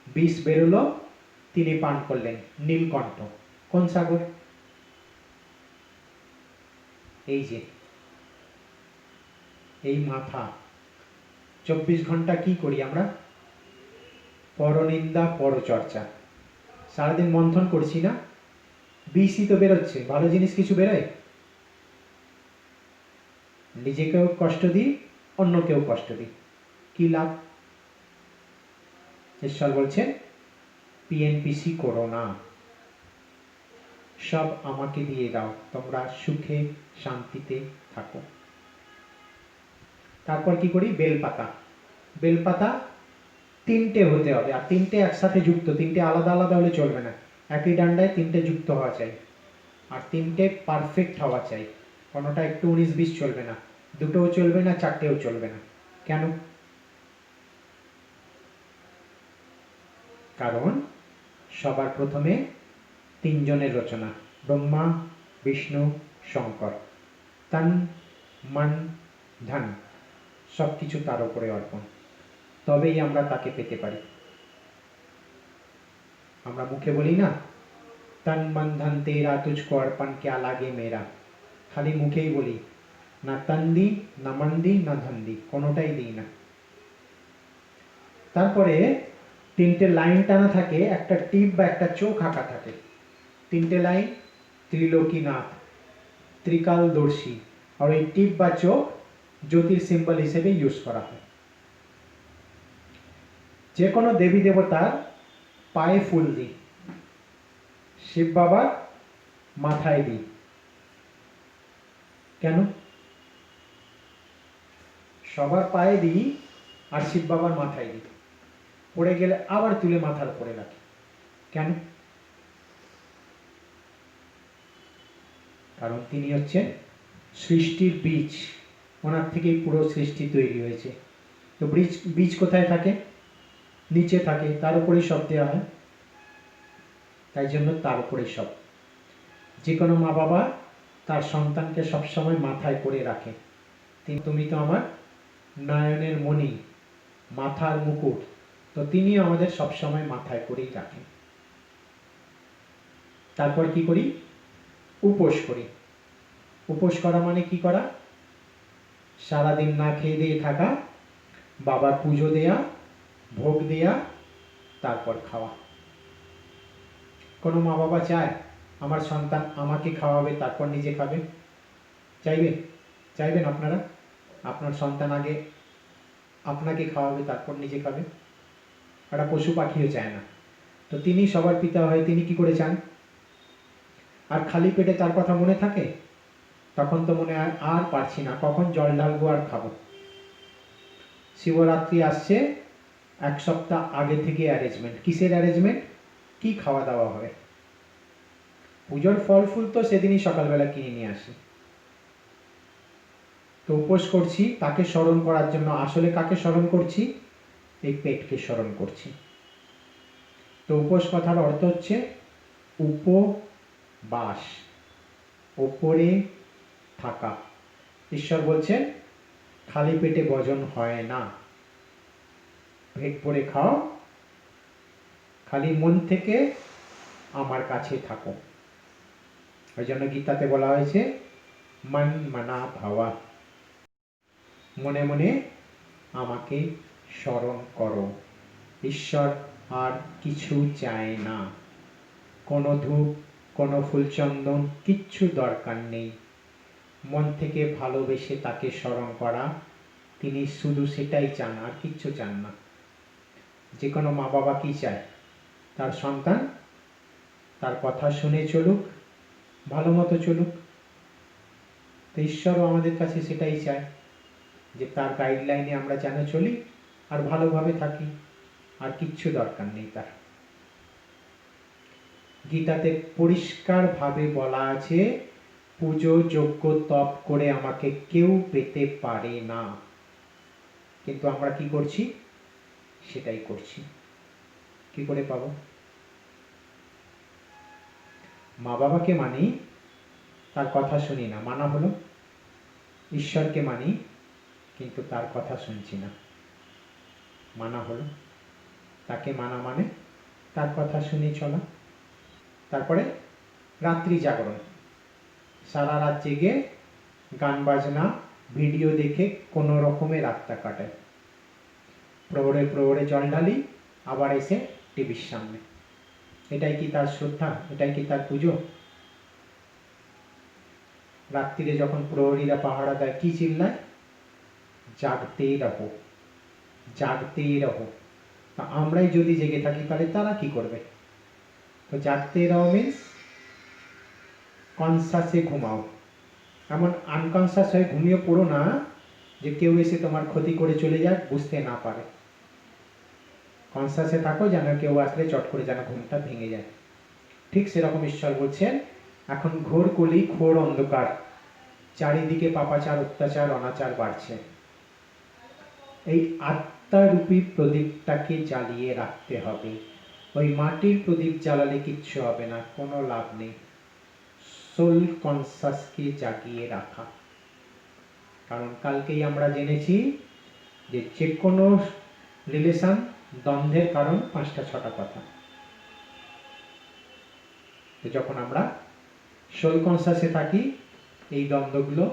বিষ বেরোলো, তিনি পান করলেন নীলকণ্ঠ। কোন সাগর? এই যে এই মাথা। 24 ঘন্টা কি করি আমরা? পরনিন্দা, পরচর্চা, সারাদিন মন্থন করছি না, বিষই তো বেরোচ্ছে, ভালো জিনিস কিছু বেরোয়? নিজেকেও কষ্ট দিই, অন্যকেও কষ্ট দিই, কি লাভ? ঈশ্বর বলছেন পিএনপিসি করো না, সব আমাকে দিয়ে দাও, তোমরা সুখে শান্তিতে থাকো। তারপর কি করি? বেলপাতা। বেলপাতা 3টে হতে হবে, আর 3টে একসাথে যুক্ত, 3টে আলাদা আলাদা হলে চলবে না, একই ডান্ডায় 3টে যুক্ত হওয়া চাই, আর 3টে পারফেক্ট হওয়া চাই, কোনোটা একটু 19-20 চলবে না, দুটোও চলবে না, 4টেও চলবে না। কেন? কারণ সবার প্রথমে 3 জনের রচনা, ব্রহ্মা বিষ্ণু শঙ্কর, তন মন ধন সব কিছু তার উপরে অর্পণ, তবেই আমরা তাকে পেতে পারি। আমরা মুখে বলি না, তন মন ধন তেরা তুঝকো অর্পণ ক্যা লাগে মেরা, খালি মুখেই বলি, না তন দি, না মন দি, না ধন দি, কোনোটাই দিই না। তারপরে 3টে লাইন টানা থাকে, একটা টিপ বা একটা চোখ আঁকা থাকে, 3টে লাইন, ত্রিলোকীনাথ, ত্রিকালদর্শী, আর এই টিপ বা চোখ জ্যোতির সিম্বল হিসেবে ইউজ করা হয়। যে কোনো দেবী দেবতার পায়ে ফুল দিই, শিব বাবার মাথায় দিই। কেন? সবার পায়ে দিই আর শিব বাবার মাথায় দিই, পড়ে গেলে আবার তুলে মাথার উপরে রাখি। কেন? কারণ তিনি হচ্ছেন সৃষ্টির বীজ, ওনার থেকেই পুরো সৃষ্টি তৈরি হয়েছে। তো বীজ কোথায় থাকে? নিচে থাকে, তার উপরেই সব দেওয়া হয়, তাই জন্য তার উপরেই সব। যে কোনো মা বাবা তার সন্তানকে সবসময় মাথায় করে রাখে। তুমি তো আমার নয়নের মণি, মাথার মুকুট, তো তিনিও আমাদের সবসময় মাথায় করেই রাখেন। তারপর কি করি? উপোস করি। উপোস করা মানে কি করা? সারাদিন না খেয়ে দিয়ে থাকা, বাবার পুজো দেয়া, ভোগ দেয়া, তারপর খাওয়া। কোনো মা বাবা চায় আমার সন্তান আমাকে খাওয়াবে তারপর নিজে খাবে? চাইবেন আপনারা আপনার সন্তান আগে আপনাকে খাওয়াবে তারপর নিজে খাবে? একটা পশু পাখিও চায় না। তো তিনি সবার পিতা হয়, তিনি কি করে চান? আর খালি পেটে তার কথা মনে থাকে? তখন তো মনে হয় আর পারছি না, কখন জল ঢালবো আর খাবো। শিবরাত্রি আসছে, এক সপ্তাহ আগে থেকে অ্যারেঞ্জমেন্ট। কিসের অ্যারেঞ্জমেন্ট? কি খাওয়া দাওয়া হবে। পুজোর ফল ফুল তো সেদিনই সকালবেলা কিনে নিয়ে আসি। তো উপোস করছি তাকে স্মরণ করার জন্য। আসলে কাকে স্মরণ করছি? এই পেটকে স্মরণ করছি। তো উপোস কথার অর্থ হচ্ছে উপবাস, ওপরে থাকা। ঈশ্বর বলছেন খালি পেটে ভজন হয় না, পেট ভরে খাও, খালি মন থেকে আমার কাছে থাকো। ওই জন্য গীতাতে বলা হয়েছে মন মনা ভাবা, মনে মনে আমাকে স্মরণ করো। ঈশ্বর আর কিছু চায় না, কোনো ধূপ, কোনো ফুলচন্দন, কিচ্ছু দরকার নেই। মন থেকে ভালোবেসে তাকে স্মরণ করা, তিনি শুধু সেটাই চান, আর কিচ্ছু চান না। যে কোনো মা বাবা কি চায়? তার সন্তান তার কথা শুনে চলুক, ভালো মতো চলুক। তো ঈশ্বরও আমাদের কাছে সেটাই চায়, যে তার গাইডলাইনে আমরা যেন চলি আর ভালোভাবে থাকি, আর কিচ্ছু দরকার নেই তার। গীতাতে পরিষ্কারভাবে বলা আছে পুজো যজ্ঞ তপ করে আমাকে কেউ পেতে পারে না। কিন্তু আমরা কি করছি? সেটাই করছি। কি করে পাবো? মা বাবাকে মানি, তার কথা শুনি না, মানা হলো। ঈশ্বরকে মানি, কিন্তু তার কথা শুনছি না, মানা হলো। তাকে মানা মানে তার কথা শুনে চলা। তারপরে রাত্রি জাগরণ, সারা রাত জেগে গান বাজনা ভিডিও দেখে কোনো রকমে রাতটা কাটায়। প্রহরে প্রহরে জল ঢালি, আবার এসে টিভির সামনে। এটাই কি তার শ্রদ্ধা? এটাই কি তার পুজো? রাত্রিরে যখন প্রহরীরা পাহারা দেয় কি চিল্লায়? জাগতেই রহো, জাগতেই রহো। আমরাই যদি জেগে থাকি তাহলে তারা কি করবে? তো জাগতেই রহো মিন্স কনসাসে ঘুমাও। এমন আনকনসাস হয়ে ঘুমিয়ে পড়ো না যে কেউ এসে তোমার ক্ষতি করে চলে যাক, বুঝতে না পারে। কনসাসে থাকো, যেন কেউ আসলে চট করে যেন ঘুমটা ভেঙে যায়। ঠিক সেরকম ঈশ্বর বলছেন এখন ঘোর কলি, ঘোর অন্ধকার, চারিদিকে পাপাচার, অত্যাচার, অনাচার বাড়ছে। এই আত্মারূপী প্রদীপটাকে জ্বালিয়ে রাখতে হবে। ওই মাটির প্রদীপ জ্বালালে কিচ্ছু হবে না, কোনো লাভ নেই। সোল কনসাসকে জাগিয়ে রাখা। কারণ কালকেই আমরা জেনেছি যে যে কোনো রিলেশন দ্বন্দ্বের কারণ 5টা 6টা কথা। তো যখন আমরা সোল কনসাসে থাকি, এই দ্বন্দ্বগুলো,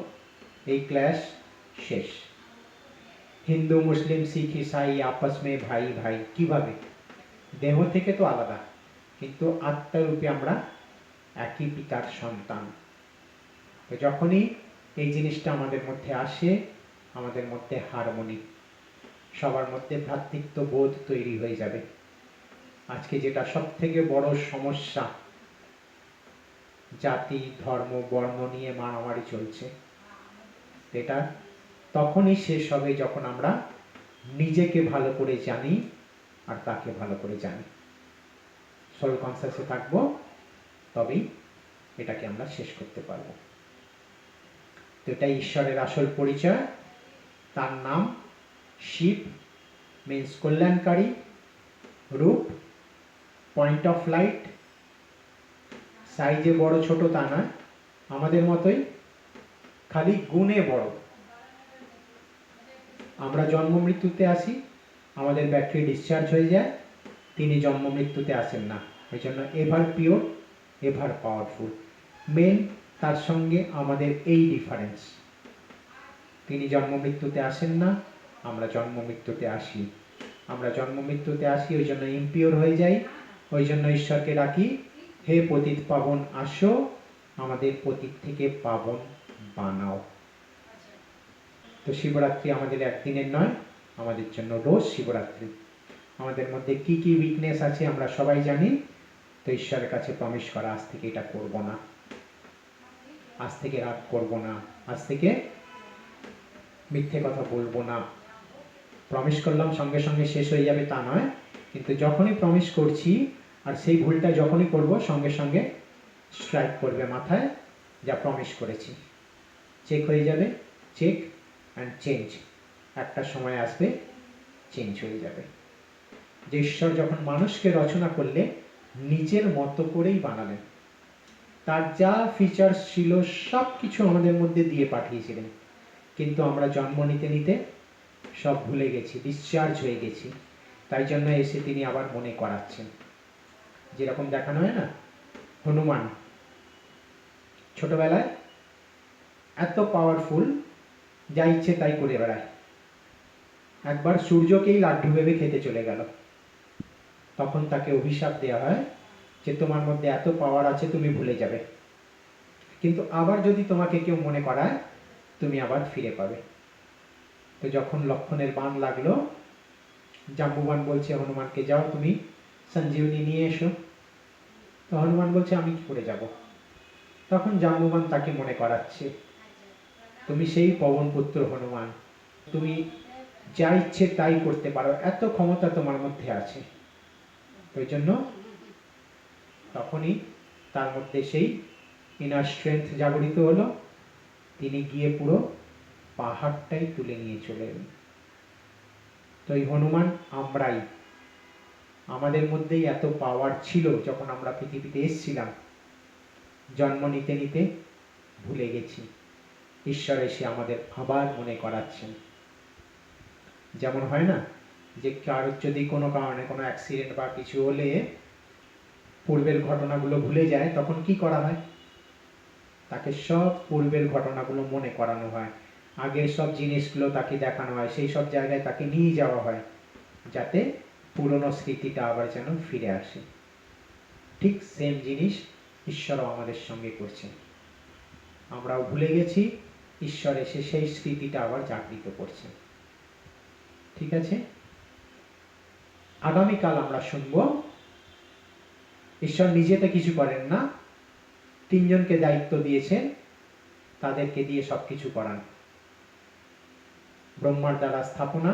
এই ক্ল্যাশ শেষ। হিন্দু মুসলিম শিখ ইসাই আপস মে ভাই ভাই, কিভাবে? দেহ থেকে তো আলাদা, কিন্তু আত্মারূপে আমরা একই পিতার সন্তান। তো যখনই এই জিনিসটা আমাদের মধ্যে আসে, আমাদের মধ্যে হারমোনি, সবার মধ্যে ভ্রাতৃত্ব বোধ তৈরি হয়ে যাবে। আজকে যেটা সব থেকে বড় সমস্যা, জাতি ধর্ম বর্ণ নিয়ে মারামারি চলছে। এটা তখনই শেষ হবে যখন আমরা নিজেকে ভালো করে জানি আর তাকে ভালো করে জানি, সোল কনসাসে থাকবো, তবেই এটাকে আমরা শেষ করতে পারবো। তো এটাই ঈশ্বরের আসল পরিচয়। তার নাম শিব, মিন্স কল্যাণকারী, রূপ পয়েন্ট অফ লাইট, সাইজে বড় ছোট তা নয়, আমাদের মতোই, খালি গুণে বড়। আমরা জন্ম মৃত্যুতে আসি, আমাদের ব্যাটারি ডিসচার্জ হয়ে যায়, তিনি জন্ম মৃত্যুতে আসেন না। ওই জন্য এভার পিওর, এভার পাওয়ারফুল। মেন তার সঙ্গে আমাদের এই ডিফারেন্স, তিনি জন্ম মৃত্যুতে আসেন না, আমরা জন্ম মৃত্যুতে আসি। আমরা জন্ম মৃত্যুতে আসি ওই জন্য ইমপিওর হয়ে যাই, ওই জন্য ঈশ্বরকে ডাকি, হে পতিত পাবন আসো, আমাদের পতিত থেকে পাবন বানাও। তো শিবরাত্রি আমাদের একদিনের নয়, আমাদের জন্য রোজ শিবরাত্রি। আমাদের মধ্যে কি কি উইকনেস আছে আমরা সবাই জানি। তো ঈশ্বরের কাছে প্রমিস করা, আজ থেকে এটা করব না, আজ থেকে রাগ করব না, আজ থেকে মিথ্যে কথা বলবো না। প্রমিস করলাম সঙ্গে সঙ্গে শেষ হয়ে যাবে তা নয়, কিন্তু যখনই প্রমিস করছি আর সেই ভুলটা যখনই করব, সঙ্গে সঙ্গে স্ট্রাইক করবে মাথায়, যা প্রমিস করেছি। চেক হয়ে যাবে, চেক অ্যান্ড চেঞ্জ। একটা সময় আসবে, চেঞ্জ হয়ে যাবে। যে ঈশ্বর যখন মানুষকে রচনা করলে নিজের মতো করেই বানালেন, তার যা ফিচার্স ছিল সব কিছু আমাদের মধ্যে দিয়ে পাঠিয়েছিলেন, কিন্তু আমরা জন্ম নিতে নিতে সব ভুলে গেছি, ডিসচার্জ হয়ে গেছি। তাই জন্য এসে তিনি আবার মনে করাচ্ছেন। যেরকম দেখানো হয় না, হনুমান ছোটবেলায় এত পাওয়ারফুল, যা ইচ্ছে তাই করে বেড়ায়। একবার সূর্যকেই লাড্ডু ভেবে খেতে চলে গেল, তখন তাকে অভিশাপ দেওয়া হয় যে তোমার মধ্যে এত পাওয়ার আছে, তুমি ভুলে যাবে, কিন্তু আবার যদি তোমাকে কেউ মনে করায় তুমি আবার ফিরে পাবে। তো যখন লক্ষণের বান লাগলো, জাম্বুবান বলছে হনুমানকে, যাও তুমি সঞ্জীবনী নিয়ে এসো। তো হনুমান বলছে আমি কি করে যাব? তখন জাম্বুবান তাকে মনে করাচ্ছে, তুমি সেই পবনপুত্র হনুমান, তুমি যা ইচ্ছে তাই করতে পারো, এত ক্ষমতা তোমার মধ্যে আছে। ওই জন্য তখনই তার মধ্যে সেই ইনার স্ট্রেংথ জাগরিত হলো, তিনি গিয়ে পুরো পাহাড়টাই তুলে নিয়ে চলে এলেন। তো এই হনুমান আমরাই, আমাদের মধ্যেই এত পাওয়ার ছিল যখন আমরা পৃথিবীতে এসেছিলাম, জন্ম নিতে নিতে ভুলে গেছি। ঈশ্বর এসে আমাদের আবার মনে করাচ্ছেন। যেমন হয় না যে কারোর যদি কোনো কারণে কোনো অ্যাক্সিডেন্ট বা কিছু হলে পূর্বের ঘটনাগুলো ভুলে যায়, তখন কি করা হয়? তাকে সব পূর্বের ঘটনাগুলো মনে করানো হয়, আগের সব জিনিসগুলো তাকে দেখানো হয়, সেই সব জায়গায় তাকে নিয়ে যাওয়া হয়, যাতে পুরনো স্মৃতিটা আবার যেন ফিরে আসে। ঠিক সেম জিনিস ঈশ্বরও আমাদের সঙ্গে করছেন। আমরাও ভুলে গেছি, ঈশ্বর এসে সেই স্মৃতিটা আবার জাগরিত করছেন। ঠিক আছে, আগামীকাল আমরা শুনব ঈশ্বর নিজেতে কিছু করেন না, তিনজনকে দায়িত্ব দিয়েছেন, তাদেরকে দিয়ে সবকিছু করান। ব্রহ্মার দ্বারা স্থাপনা,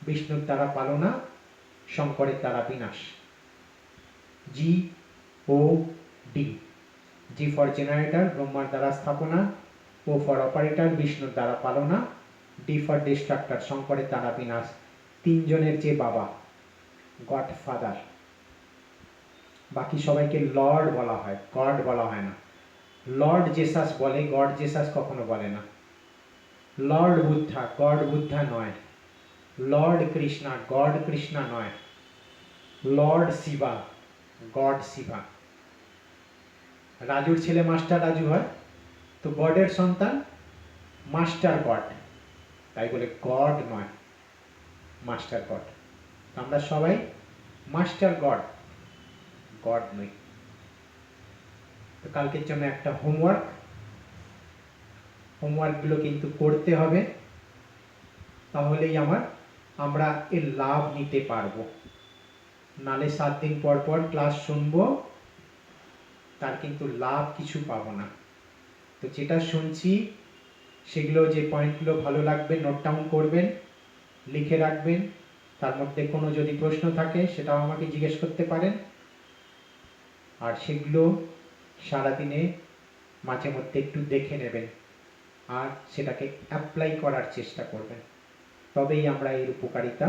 বিষ্ণুর দ্বারা পালনা, শঙ্করের দ্বারা বিনাশ। জি ও ডি। জি ফর জেনারেটর, ব্রহ্মার দ্বারা স্থাপনা, ও ফর অপারেটর, বিষ্ণুর দ্বারা পালনা, ডি ফর ডিস্ট্রাক্টর, শঙ্করের দ্বারা বিনাশ। তিনজনের যে বাবা, গড ফাদার। বাকি সবাইকে লর্ড বলা হয়, গড বলা হয় না। লর্ড জেসাস বলে, গড জেসাস কখনো বলে না। লর্ড বুদ্ধা, গড বুদ্ধা নয়। লর্ড কৃষ্ণা, গড কৃষ্ণা নয়। Lord Shiva, god Shiva. রাজুর ছেলে মাস্টার রাজু হয়, তো গডের সন্তান মাস্টার গড, তাই বলে গড নয়, মাস্টার গড। আমরা সবাই মাস্টার গড, গড নই। তো কালকের জন্য একটা হোমওয়ার্কগুলো কিন্তু করতে হবে, তাহলেই আমরা এর লাভ নিতে পারবো। নালে 7 দিন পর পর ক্লাস শুনবো, তার কিন্তু লাভ কিছু পাবো না। তো যেটা শুনছি সেগুলো, যে পয়েন্টগুলো ভালো লাগবে নোট ডাউন করবেন, লিখে রাখবেন। তার মধ্যে কোনো যদি প্রশ্ন থাকে সেটাও আমাকে জিজ্ঞেস করতে পারেন। আর সেগুলো সারাদিনে মাঝে মধ্যে একটু দেখে নেবেন আর সেটাকে অ্যাপ্লাই করার চেষ্টা করবেন, তবেই আমরা এর উপকারিতা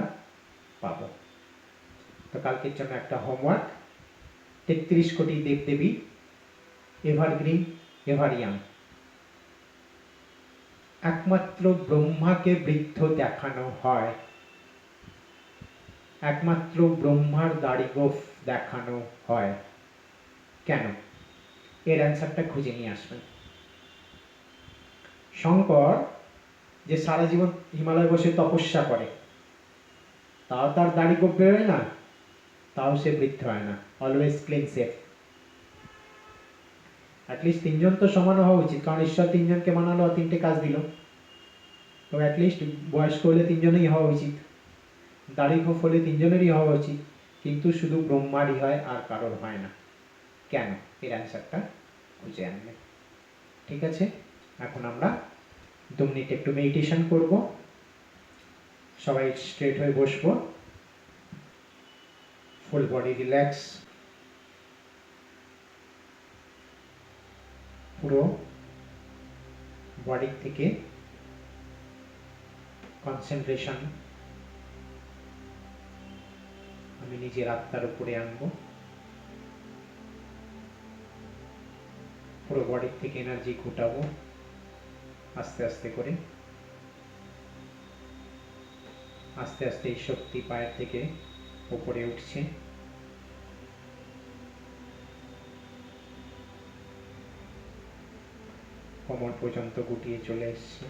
পাব। তো কালকের জন্য একটা হোমওয়ার্ক, ৩৩ কোটি দেবদেবী, এভারগ্রিন, এভারিয়াং। একমাত্র ব্রহ্মাকে বৃদ্ধ দেখানো হয়, একমাত্র ব্রহ্মার দাড়ি গোঁফ দেখানো হয়। কেন? এর অ্যান্সারটা খুঁজে নিয়ে আসবেন। শঙ্কর যে সারা জীবন হিমালয়ে বসে তপস্যা করে, তাও তার দাড়ি গোঁফ বেরোয় না, তাও সে বৃদ্ধ হয় না, অলওয়েজ ক্লিন সেফ। অ্যাটলিস্ট তিনজন তো সমান হওয়া উচিত, কারণ ঈশ্বর তিনজনকে বানালো আর তিনটে কাজ দিল। তো অ্যাটলিস্ট বয়স্ক হলে তিনজনেই হওয়া উচিত, দাড়ি গোঁফ হলে তিনজনেরই হওয়া উচিত, কিন্তু শুধু ব্রহ্মারই হয় আর কারোর হয় না। কেন? এর অ্যান্সারটা খুঁজে আনবে। ঠিক আছে, এখন আমরা 2 মিনিট একটু মেডিটেশন করব। সবাই স্ট্রেট হয়ে বসবো, ফুল বডি রিল্যাক্স, পুরো বডি থেকে কনসেন্ট্রেশন আমি নিজের আত্মার উপরে আনবো। পুরো বডি থেকে এনার্জি ঘুটাবো আস্তে আস্তে করে। আস্তে আস্তে এই শক্তি পায়ের থেকে উপরে উঠছে, কোমর পর্যন্ত গুটিয়ে চলে এসছে।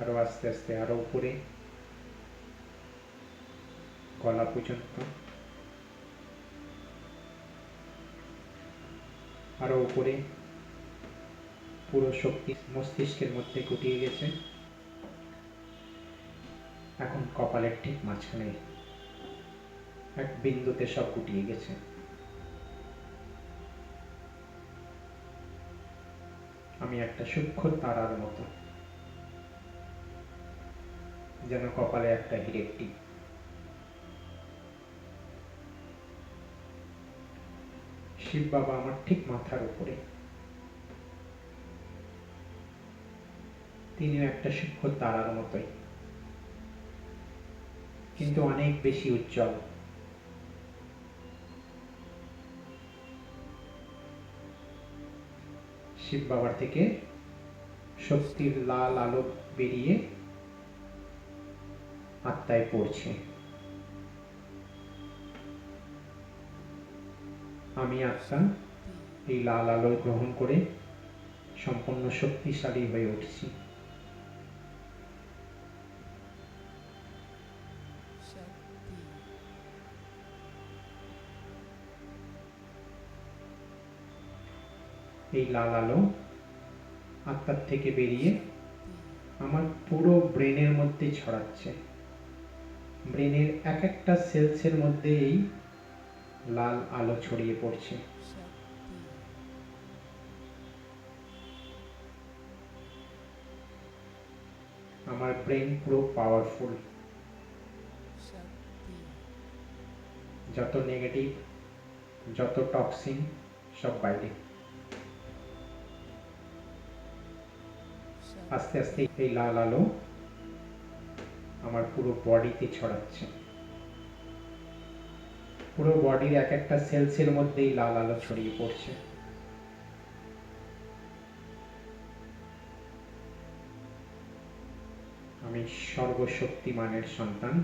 আরো আস্তে আস্তে আরো উপরে, গলা পর্যন্ত, আরো উপরে, পুরো শক্তি মস্তিষ্কের মধ্যে গুটিয়ে গেছে। এখন কপালের ঠিক মাঝখানে এক বিন্দুতে সব গুটিয়ে গেছে। আমি একটা সূক্ষ্ম তারার মতো, যেন কপালে একটা হিরের টিপ। শিব বাবা আমার ঠিক মাথার উপরে, তিনিও একটা সূক্ষ্ম তারার মতোই, কিন্তু অনেক বেশি উজ্জ্বল। শিব বাবার থেকে শক্তির লাল আলো বেরিয়ে আত্মায় পড়ছে। আমি আত্মা এই লাল আলো গ্রহণ করে সম্পূর্ণ শক্তিশালী হয়ে উঠছি। এই লাল আলো আত্মার থেকে বেরিয়ে আমার পুরো ব্রেনের মধ্যে ছড়াচ্ছে। ব্রেনের এক একটা সেলসের মধ্যে এই লাল আলো ছড়িয়ে পড়ছে। আমার ব্রেন পুরো পাওয়ারফুল। যত নেগেটিভ, যত টক্সিন সব বাইরে। আস্তে আস্তে এই লাল আলো আমার পুরো বডিতে ছড়াচ্ছে। পুরো বডির এক একটা সেলসের মধ্যেই লাল আলো ছড়িয়ে পড়ছে। আমি সর্বশক্তিমানের সন্তান,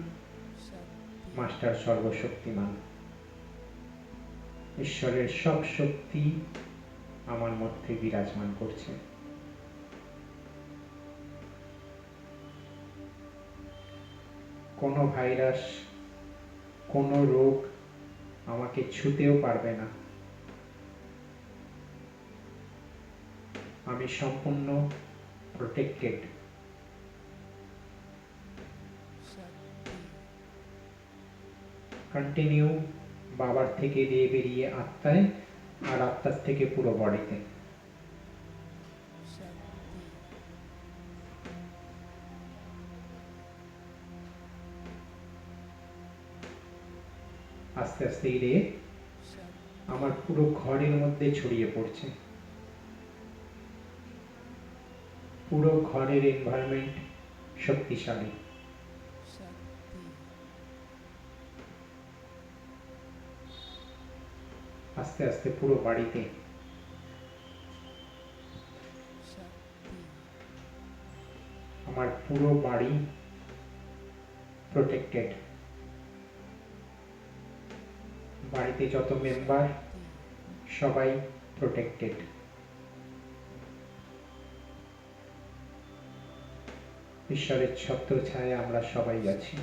মাস্টার সর্বশক্তিমান। ঈশ্বরের সব শক্তি আমার মধ্যে বিরাজমান করছে। কোনো ভাইরাস, কোনো রোগ আমাকে ছুতেও পারবে না। আমি সম্পূর্ণ প্রোটেক্টেড। কন্টিনিউ বাবার থেকে দিয়ে বেরিয়ে আত্মায়, আর আত্মার থেকে পুরো বডিতে। আস্তে আস্তে এই রে আমার পুরো ঘরের মধ্যে ছড়িয়ে পড়ছে। পুরো ঘরের এনভায়রনমেন্ট শক্তিশালী। আস্তে আস্তে পুরো বাড়িতে। আমার পুরো বাড়ি প্রোটেক্টেড। বাড়িতে যত মেম্বার সবাই প্রোটেক্টেড। ঈশ্বরের ছত্রছায়ায় আমরা সবাই আছি।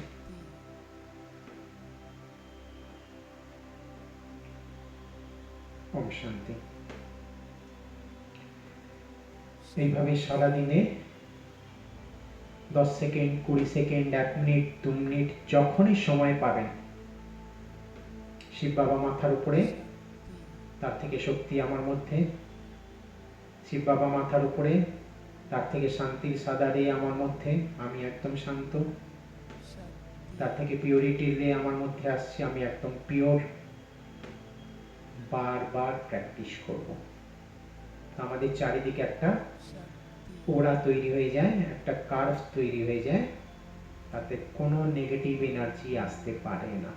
ওম শান্তি। এইভাবে সারাদিনে 10 সেকেন্ড, 20 সেকেন্ড, 1 মিনিট, 2 মিনিট যখনই সময় পাবেন, শিব বাবা মাথার উপরে, তার থেকে শক্তি আমার মধ্যে। শিব বাবা মাথার উপরে, তার থেকে শান্তির সাদা রে আমার মধ্যে, আমি একদম শান্ত। তার থেকে পিওরিটির রে আমার মধ্যে আসছে, আমি একদম পিওর। বারবার প্র্যাকটিস করব। আমাদের চারিদিকে একটা ওরা তৈরি হয়ে যায়, একটা কার্ভ তৈরি হয়ে যায়, তাতে কোনো নেগেটিভ এনার্জি আসতে পারে না।